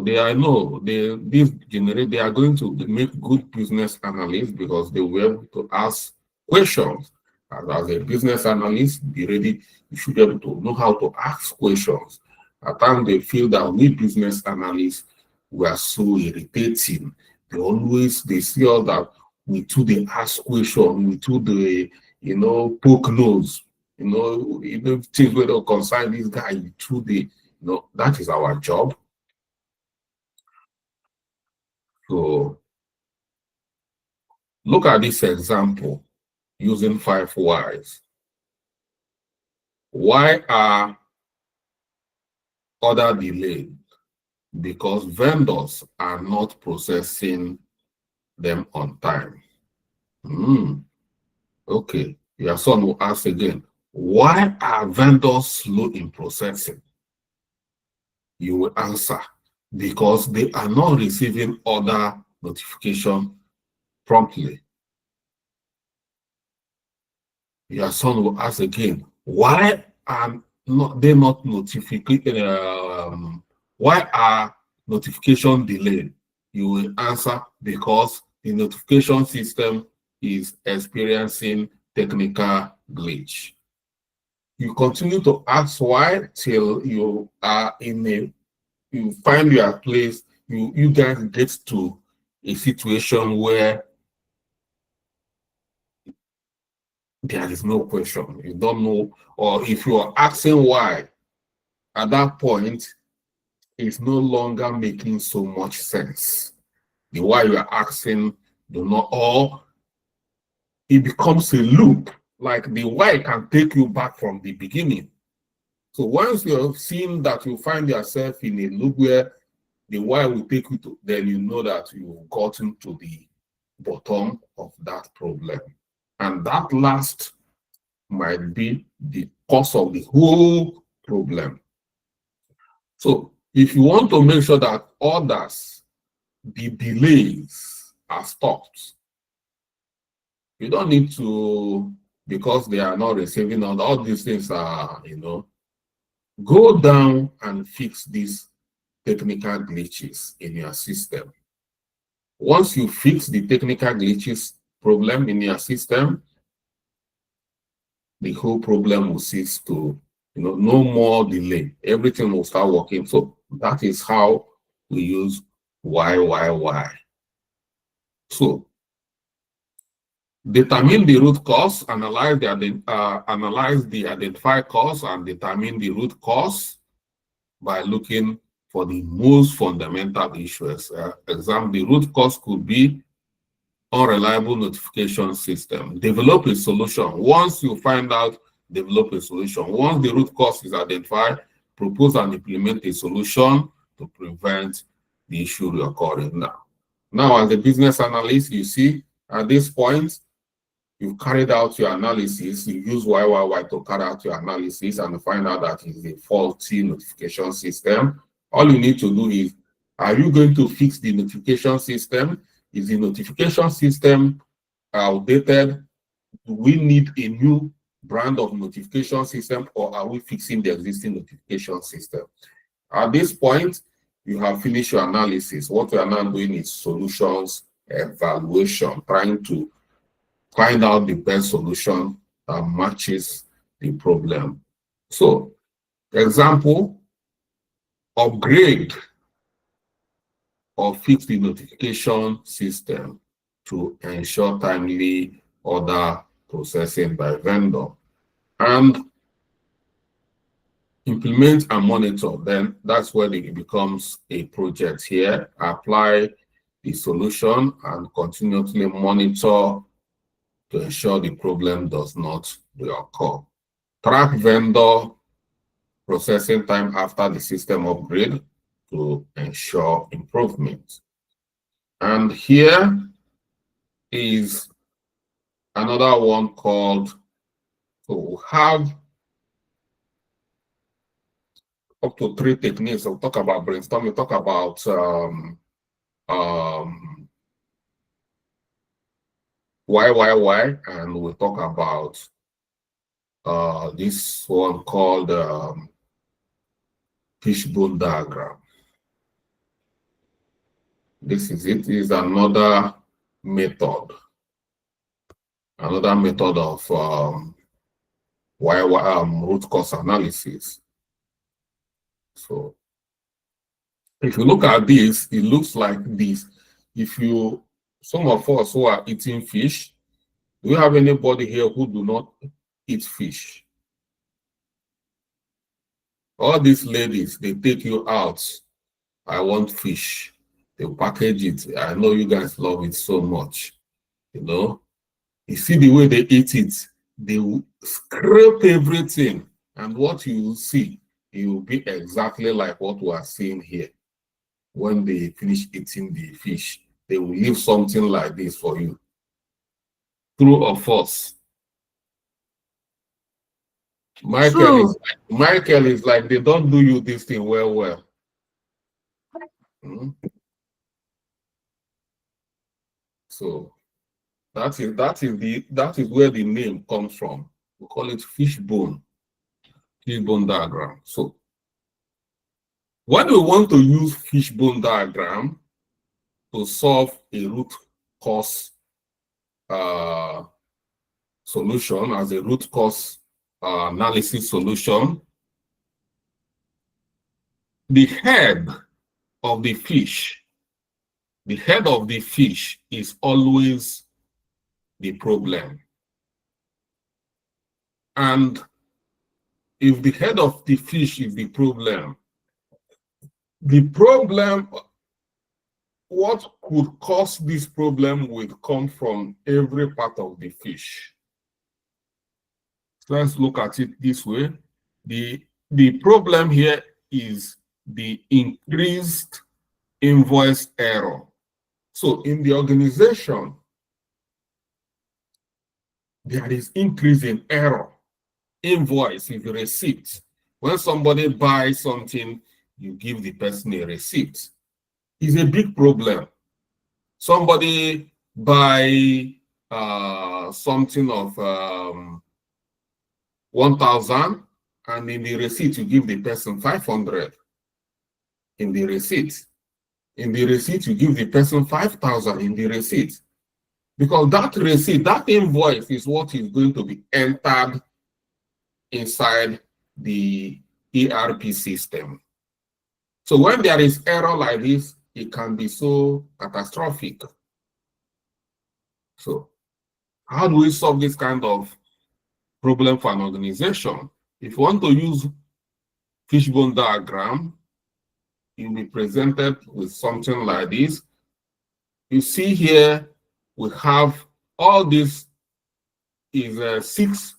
they are they are going to make good business analysts because they will be able to ask questions. As a business analyst, be ready. You should be able to know how to ask questions At times they feel that we business analysts were so irritating. They see us that we too they ask question, we too they poke nose, things where they concern this guy, you too they that is our job. So look at this example using 5 whys. Why are order delayed? Because vendors are not processing them on time. Okay, your son will ask again, why are vendors slow in processing? You will answer, because they are not receiving order notification promptly. Your son will ask again, why are they not notification? Why are notification delayed? You will answer, because the notification system is experiencing technical glitch. You continue to ask why till you are you find your place, you guys get to a situation where there is no question. You don't know, or if you are asking why, at that point, it's no longer making so much sense. The why you are asking do not, or it becomes a loop, like the why can take you back from the beginning. So once you've seen that you find yourself in a loop where the why will take you to, then you know that you've gotten to the bottom of that problem. And that last might be the cause of the whole problem. So if you want to make sure that orders, the delays are stopped, you don't need to, because they are not receiving all these things are, go down and fix these technical glitches in your system. Once you fix the technical glitches problem in your system, the whole problem will cease to, no more delay. Everything will start working. So that is how we use why. So determine the root cause, analyze the identified cause, and determine the root cause by looking for the most fundamental issues. The root cause could be unreliable notification system. Develop a solution. Once you find out, develop a solution. Once the root cause is identified, propose and implement a solution to prevent the issue reoccurring. Now, as a business analyst, you see at this point, you've carried out your analysis. You use why to carry out your analysis and find out that it's a faulty notification system. All you need to do is, are you going to fix the notification system? Is the notification system outdated? Do we need a new brand of notification system, or are we fixing the existing notification system? At this point, you have finished your analysis. What we are now doing is solutions evaluation, trying to find out the best solution that matches the problem. So, example, upgrade or fix the notification system to ensure timely order processing by vendor, and implement and monitor. Then that's where it becomes a project here. Apply the solution and continuously monitor to ensure the problem does not reoccur. Track vendor processing time after the system upgrade to ensure improvement. And here is another one called, so we have up to 3 techniques. We'll talk about brainstorming, we'll talk about why, and we'll talk about this one called fishbone diagram. This is it. Is another method of root cause analysis. So if you look at this, it looks like this. Some of us who are eating fish, do you have anybody here who do not eat fish? All these ladies, they take you out. I want fish. They package it. I know you guys love it so much. You know, you see the way they eat it. They will scrape everything. And what you will see, it will be exactly like what we are seeing here. When they finish eating the fish, they will leave something like this for you. True or false? Michael is like they don't do you this thing well. Hmm? So that is where the name comes from. We call it fishbone diagram. So when we want to use fishbone diagram to solve a root cause solution as a root cause analysis solution, the head of the fish is always the problem. And if the head of the fish is the problem, what could cause this problem will come from every part of the fish. So let's look at it this way. The problem here is the increased invoice error. So in the organization, there is increase in error. Invoice is a receipt. When somebody buys something, you give the person a receipt. It's a big problem. Somebody buy something of 1,000, and in the receipt you give the person 500. In the receipt you give the person 5,000 in the receipt, because that receipt, that invoice is what is going to be entered inside the ERP system. So when there is error like this, it can be so catastrophic. So how do we solve this kind of problem for an organization? If you want to use fishbone diagram, you'll be presented with something like this. You see here, we have all these is 6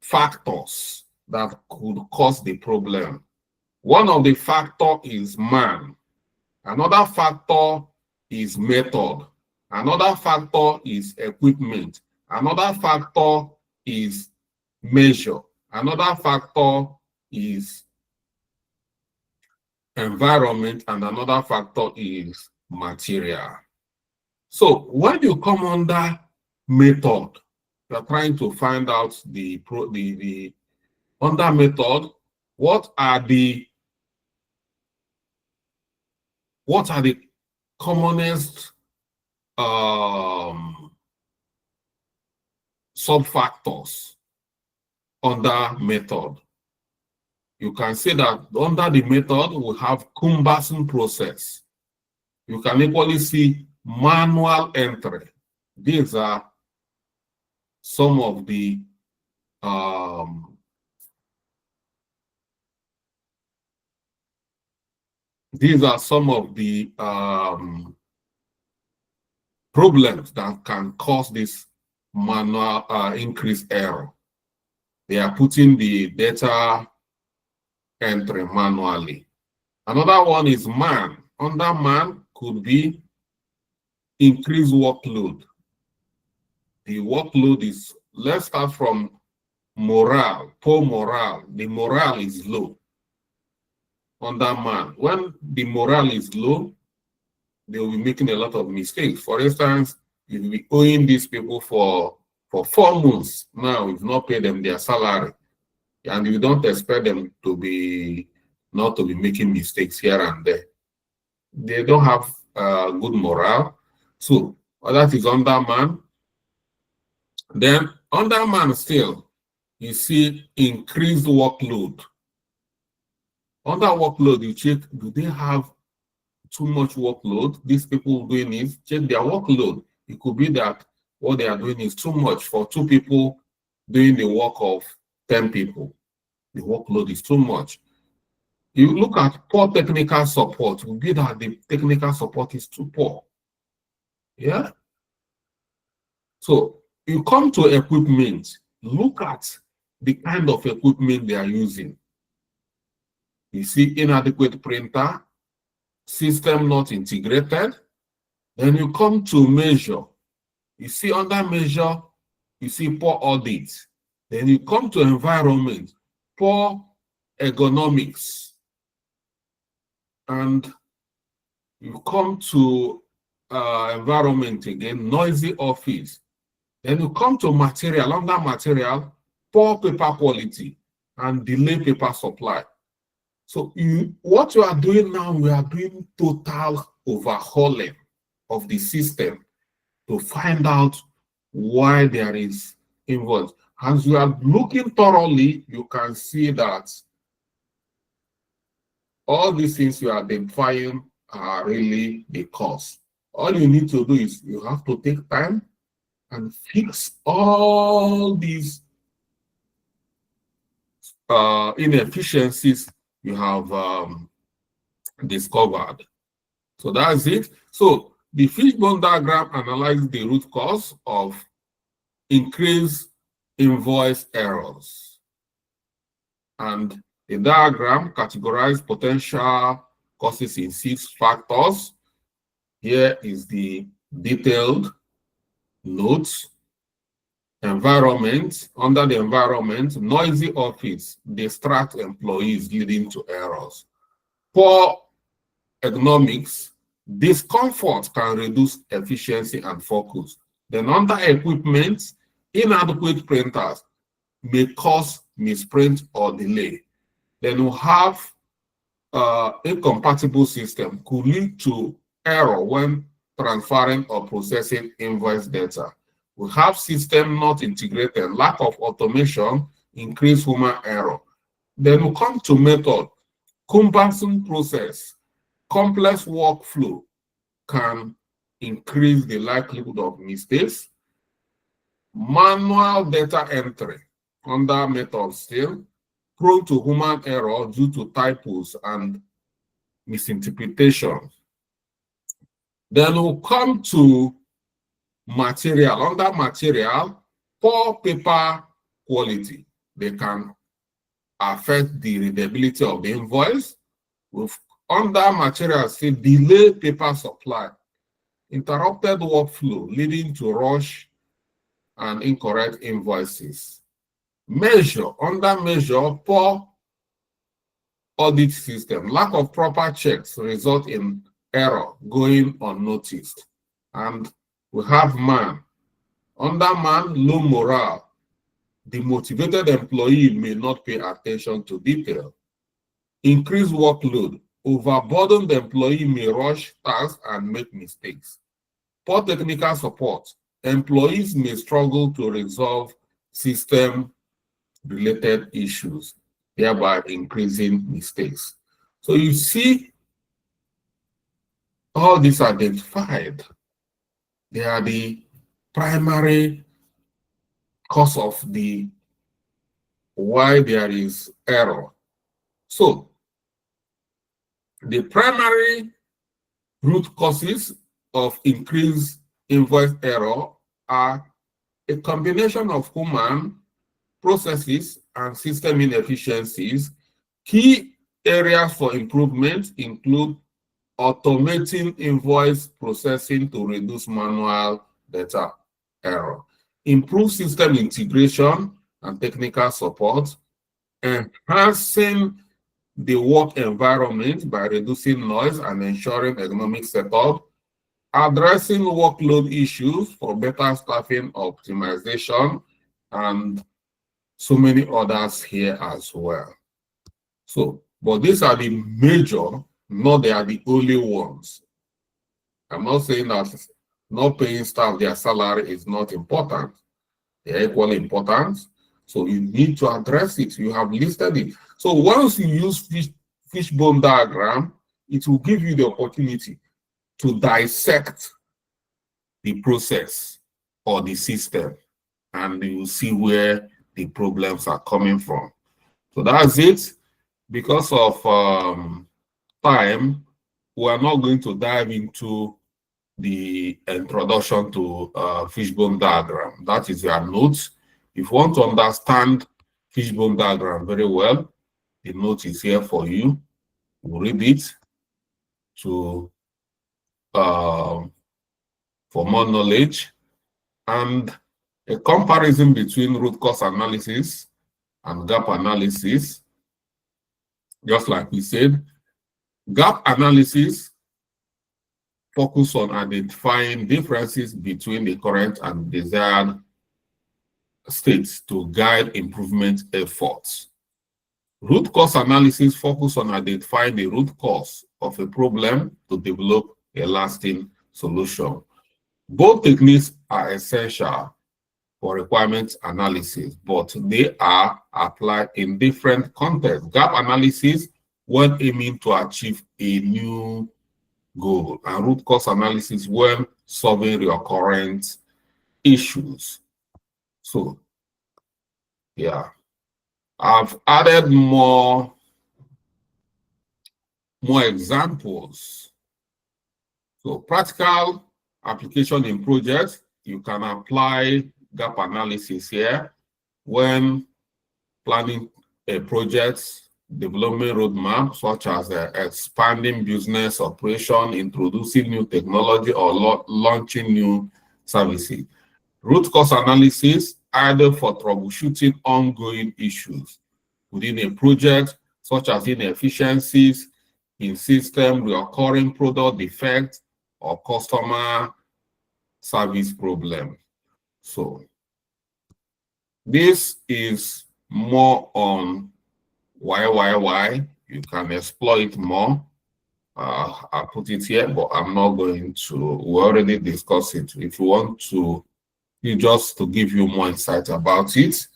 factors that could cause the problem. One of the factor is man. Another factor is method. Another factor is equipment. Another factor is measure. Another factor is environment, and another factor is material. So when you come under method, you're trying to find out under method, what are the commonest sub-factors under method? You can say that under the method, we have cumbersome process. You can equally see manual entry. These are some of the problems that can cause this manual increased error. They are putting the data entry manually. Another one is man. Under man could be increased workload. The workload is, let's start from morale, poor morale. The morale is low under man. When the morale is low, they will be making a lot of mistakes. For instance, if you be owing these people for 4 months now, we've not paid them their salary, and you don't expect them to be not to be making mistakes here and there. They don't have good morale. So that is under man. Then under man still, you see increased workload. Under workload, you check, do they have too much workload? These people doing it, check their workload. It could be that what they are doing is too much for 2 people doing the work of 10 people. The workload is too much. You look at poor technical support, it will be that the technical support is too poor. Yeah. So you come to equipment, look at the kind of equipment they are using. You see inadequate printer, system not integrated. Then you come to measure. You see under measure, you see poor audit. Then you come to environment, poor ergonomics. And you come to environment again, noisy office. Then you come to material, under material, poor paper quality and delay paper supply. So what you are doing now, we are doing total overhauling of the system to find out why there is invoice. As you are looking thoroughly, you can see that all these things you are identifying are really the cause. All you need to do is you have to take time and fix all these inefficiencies you have discovered. So that's it. So the fishbone diagram analyzes the root cause of increased invoice errors. And the diagram categorizes potential causes in 6 factors. Here is the detailed notes. Environment, under the environment, noisy office, distract employees leading to errors. Poor ergonomics, discomfort can reduce efficiency and focus. Then under equipment, inadequate printers may cause misprint or delay. Then we have incompatible system could lead to error when transferring or processing invoice data. We have system not integrated, lack of automation, increased human error. Then we come to method, cumbersome process, complex workflow can increase the likelihood of mistakes. Manual data entry under method still, prone to human error due to typos and misinterpretation. Then we'll come to material. Under material, poor paper quality. They can affect the readability of the invoice. Under material, say delay paper supply, interrupted workflow leading to rush and incorrect invoices. Measure, under measure, poor audit system, lack of proper checks result in error going unnoticed. And we have man. Under man, low morale. The motivated employee may not pay attention to detail. Increased workload. Overburdened employee may rush tasks and make mistakes. Poor technical support. Employees may struggle to resolve system-related issues, thereby increasing mistakes. So you see all these identified. They are the primary cause of the why there is error. So the primary root causes of increased invoice error are a combination of human processes and system inefficiencies. Key areas for improvement include automating invoice processing to reduce manual data error, improve system integration and technical support, enhancing the work environment by reducing noise and ensuring ergonomic setup, addressing workload issues for better staffing optimization, and so many others here as well. So, but these are the major, not they are the only ones. I'm not saying that not paying staff their salary is not important. They're equally important. So you need to address it. You have listed it. So once you use fishbone diagram, it will give you the opportunity to dissect the process or the system, and you will see where the problems are coming from. So that's it. Because of time, we are not going to dive into the introduction to fishbone diagram. That is your notes. If you want to understand fishbone diagram very well, the note is here for you. You read it to for more knowledge, and a comparison between root cause analysis and gap analysis. Just like we said, gap analysis focus on identifying differences between the current and desired states to guide improvement efforts. Root cause analysis focus on identifying the root cause of a problem to develop a lasting solution. Both techniques are essential for requirement analysis, but they are applied in different contexts. Gap analysis when aiming to achieve a new goal, and root cause analysis when solving recurrent issues. So, yeah, I've added more examples. So, practical application in projects, you can apply gap analysis here when planning a project, development roadmap, such as expanding business operation, introducing new technology, or launching new services. Root cause analysis, either for troubleshooting ongoing issues within a project, such as inefficiencies in system, recurring product defects, or customer service problem. So this is more on why. You can explore it more. I'll put it here, but I'm not going to. We already discussed it. If you want to, just to give you more insight about it.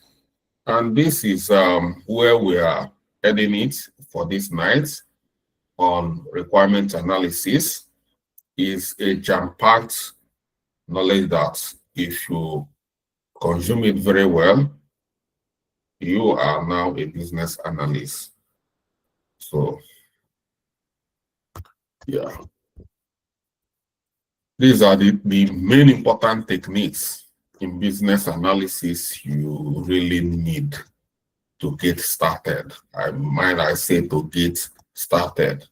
And this is where we are heading it for this night on requirement analysis. Is a jam-packed knowledge that if you consume it very well, you are now a business analyst. So, yeah. These are the main important techniques in business analysis you really need to get started. I say to get started.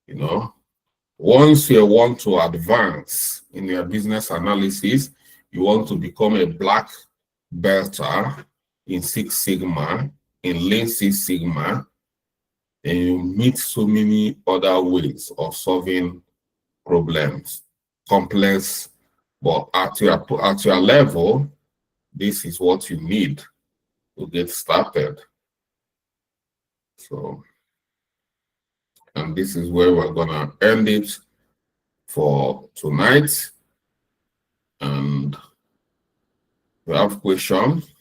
You know, once you want to advance in your business analysis, you want to become a black belter in Six Sigma, in Lean Six Sigma, and you meet so many other ways of solving problems, complex, but at your level, this is what you need to get started. So, and this is where we're gonna end it for tonight. And if you have questions,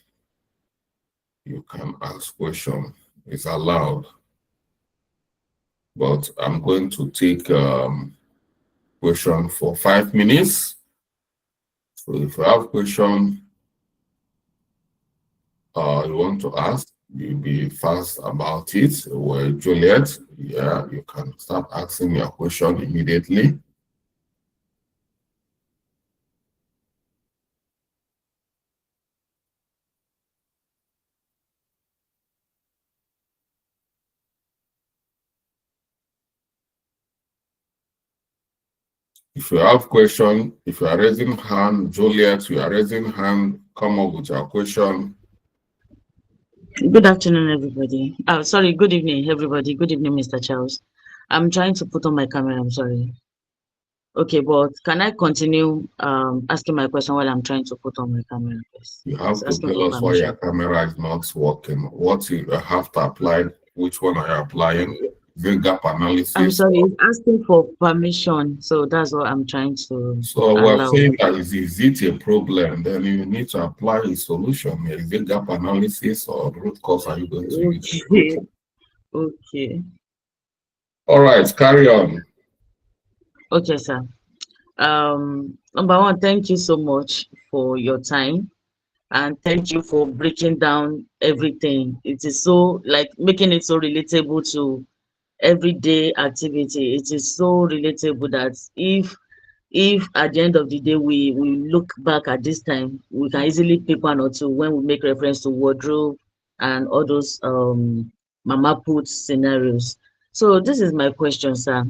you can ask questions. It's allowed. But I'm going to take question for 5 minutes. So if you have question you want to ask, you'll be fast about it. Well, Juliet, yeah, you can start asking your question immediately. If you have question, if you are raising hand, Juliet, you are raising hand, come up with your question. Good afternoon, everybody. Sorry, good evening, everybody. Good evening, Mr. Charles. I'm trying to put on my camera, I'm sorry. Okay, but can I continue asking my question while I'm trying to put on my camera, please? You have to tell us why your camera is not working. What you have to apply, which one are you applying? The gap analysis. I'm sorry, it's asking for permission, so that's what I'm trying to. So we're saying that is it a problem? Then you need to apply a solution. Is it gap analysis or root cause are you going to use? Okay. All right, carry on. Okay, sir. Number one, thank you so much for your time, and thank you for breaking down everything. It is so like making it so relatable to everyday activity. It is so relatable that if at the end of the day we look back at this time, we can easily pick one or two when we make reference to wardrobe and all those mama put scenarios. So this is my question, sir.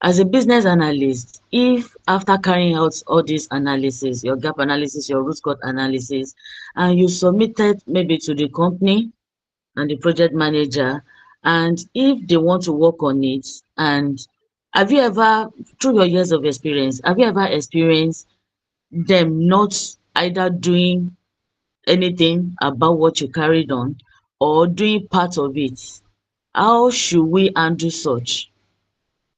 As a business analyst, if after carrying out all this analysis, your gap analysis, your root cause analysis, and you submitted maybe to the company and the project manager, and if they want to work on it, and have you ever, through your years of experience, have you ever experienced them not either doing anything about what you carried on or doing part of it? How should we handle such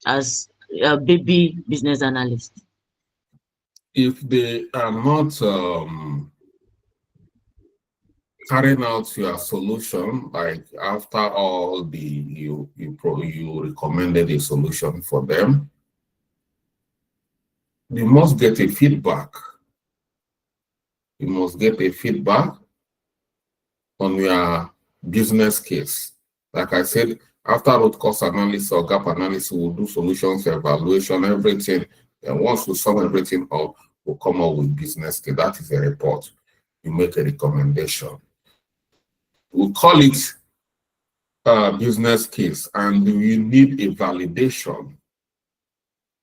as a baby business analyst? If they are not carrying out your solution, like after all the you recommended a solution for them, you must get a feedback. You must get a feedback on your business case. Like I said, after root cause analysis or gap analysis, we'll do solutions, evaluation, everything. And once we sum everything up, we'll come up with business case. That is a report. You make a recommendation. We'll call it a business case, and you need a validation.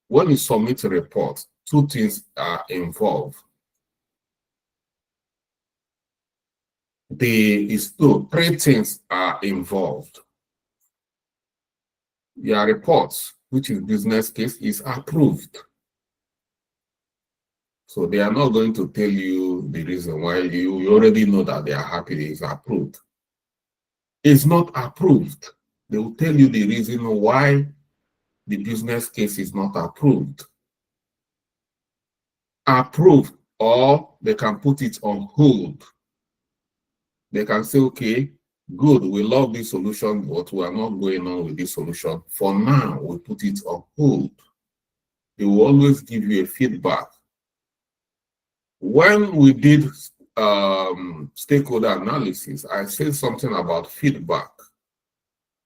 When you submit a report, two things are involved. Three things are involved. Your report, which is business case, is approved. So they are not going to tell you the reason why. You already know that they are happy it is approved. It's not approved. They will tell you the reason why the business case is not approved. Approved, or they can put it on hold. They can say, okay, good, we love this solution, but we are not going on with this solution. For now, we put it on hold. They will always give you a feedback. When we did stakeholder analysis, I said something about feedback.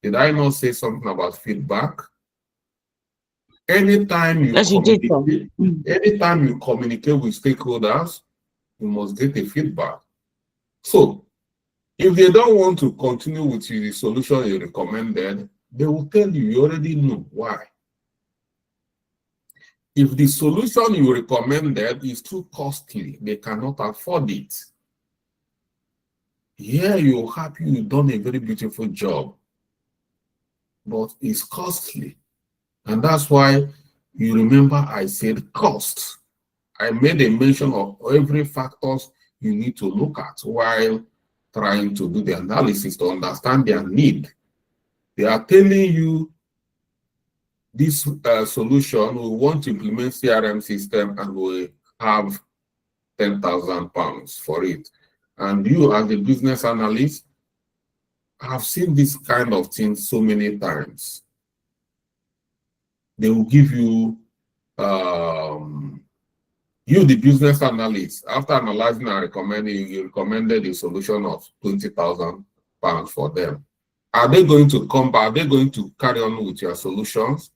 Did I not say something about feedback? Anytime you communicate with stakeholders, you must get a feedback. So if they don't want to continue with the solution you recommended, they will tell you, you already know why. If the solution you recommended is too costly, they cannot afford it. Yeah, you're happy you've done a very beautiful job, but it's costly. And that's why you remember I said cost. I made a mention of every factors you need to look at while trying to do the analysis to understand their need. They are telling you this solution, we want to implement CRM system and we have £10,000 for it. And you as a business analyst have seen this kind of thing so many times. They will give you, the business analyst, after analyzing and recommending, you recommended a solution of £20,000 for them. Are they going to come back? Are they going to carry on with your solutions?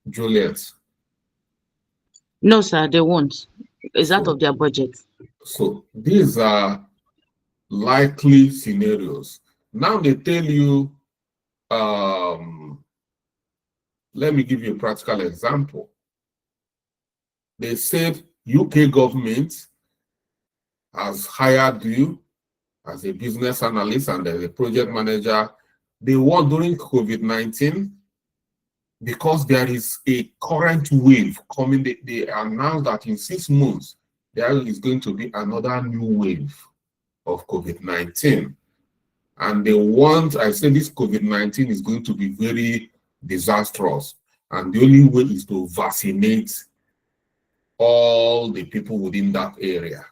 Juliet? No, sir, they won't. It's out of their budget. So these are likely scenarios. Now they tell you, let me give you a practical example. They said UK government has hired you as a business analyst and as a project manager. They want during COVID-19, because there is a current wave coming, they announced that in 6 months, there is going to be another new wave of COVID-19. And they want, I say this COVID-19 is going to be very disastrous. And the only way is to vaccinate all the people within that area.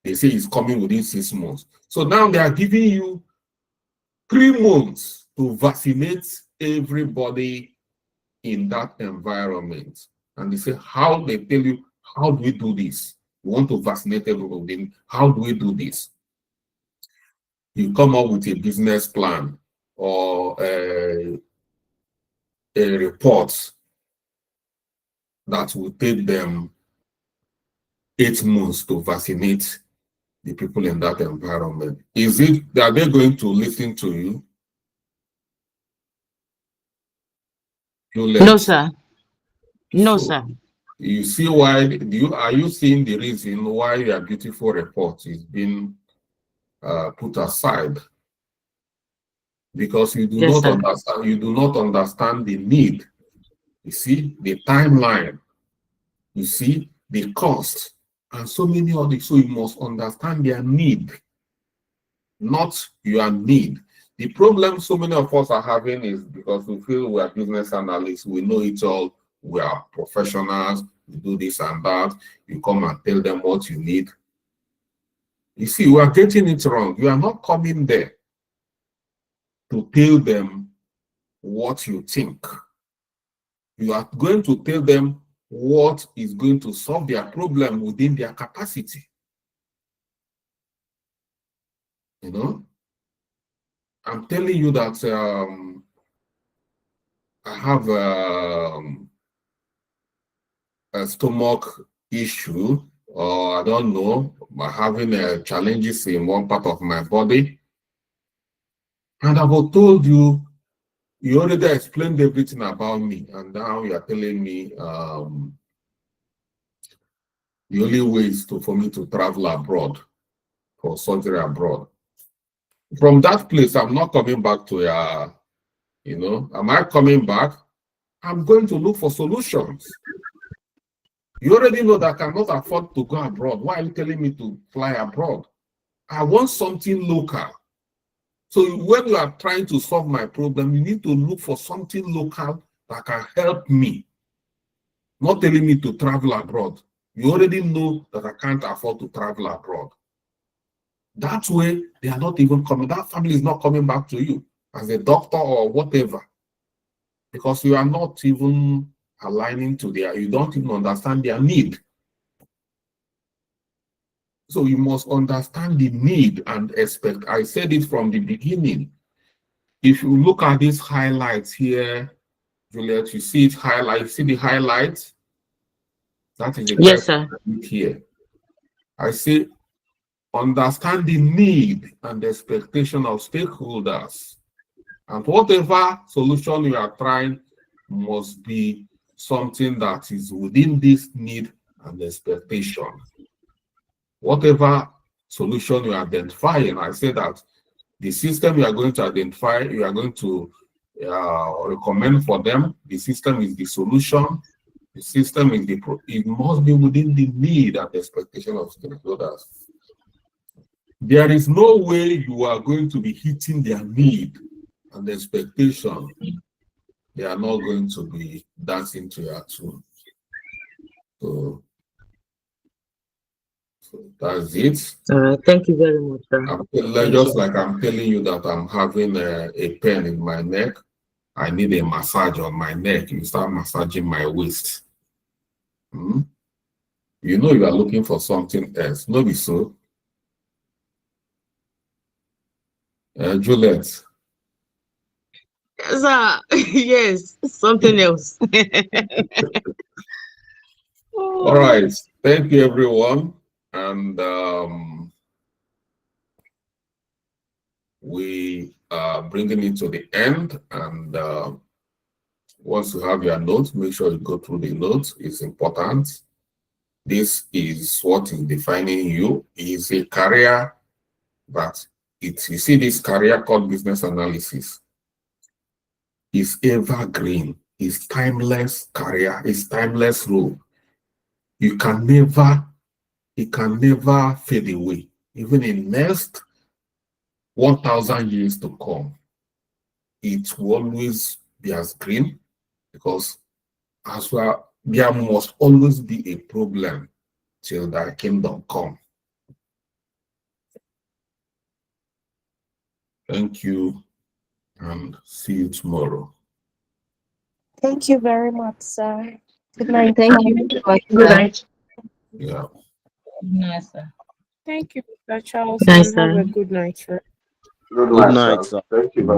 They say it's coming within 6 months. So now they are giving you 3 months to vaccinate everybody in that environment. And they say, how they tell you, how do we do this? We want to vaccinate everybody. How do we do this? You come up with a business plan or a report that will take them 8 months to vaccinate the people in that environment. Is it that they're going to listen to you? No, sir. No, sir. You see why? Are you seeing the reason why your beautiful report is being put aside? Because you do Yes, not sir. understand. You do not understand the need. You see the timeline. You see the cost, and so many other. So you must understand their need, not your need. The problem so many of us are having is because we feel we are business analysts, we know it all, we are professionals, we do this and that. You come and tell them what you need. You see, we are getting it wrong. You are not coming there to tell them what you think. You are going to tell them what is going to solve their problem within their capacity. You know, I'm telling you that I have a stomach issue, or I don't know, having challenges in one part of my body. And I've told you, you already explained everything about me, and now you're telling me the only way is for me to travel abroad for surgery abroad. From that place, I'm not coming back to am I coming back? I'm going to look for solutions. You already know that I cannot afford to go abroad. Why are you telling me to fly abroad? I want something local. So when you are trying to solve my problem, you need to look for something local that can help me. Not telling me to travel abroad. You already know that I can't afford to travel abroad. That way, they are not even coming. That family is not coming back to you as a doctor or whatever. Because you are not even aligning to you don't even understand their need. So you must understand the need and expect. I said it from the beginning. If you look at these highlights here, Juliet, you see it highlight. See the highlights? That is the yes, sir. Here. I say understand the need and the expectation of stakeholders. And whatever solution you are trying must be something that is within this need and expectation. Whatever solution you identify, and I say that the system you are going to identify, you are going to recommend for them, the system is the solution, the system is it must be within the need and expectation of stakeholders. There is no way you are going to be hitting their need and expectation. They are not going to be dancing to your tune. So that's it. All right. Thank you very much, sir. Like I'm telling you that I'm having a pain in my neck. I need a massage on my neck. You start massaging my waist. You know you are looking for something else. No, be so. Juliet. Sir, yes, something else. All right. Thank you, everyone. And we are bringing it to the end. And once you have your notes, make sure you go through the notes. It's important. This is what is defining you. Is a career that you see this career called business analysis is evergreen, is timeless career, is timeless role. It can never fade away. Even in next 1,000 years to come, it will always be as green, because as well, there must always be a problem till thy kingdom come. Thank you. and see you tomorrow. Thank you very much, sir. Good night. Thank you. Good night. Yeah. Good night, sir. Thank you, Mr. Charles, Good night, and have sir. a good night, sir. Good night, sir. Thank you very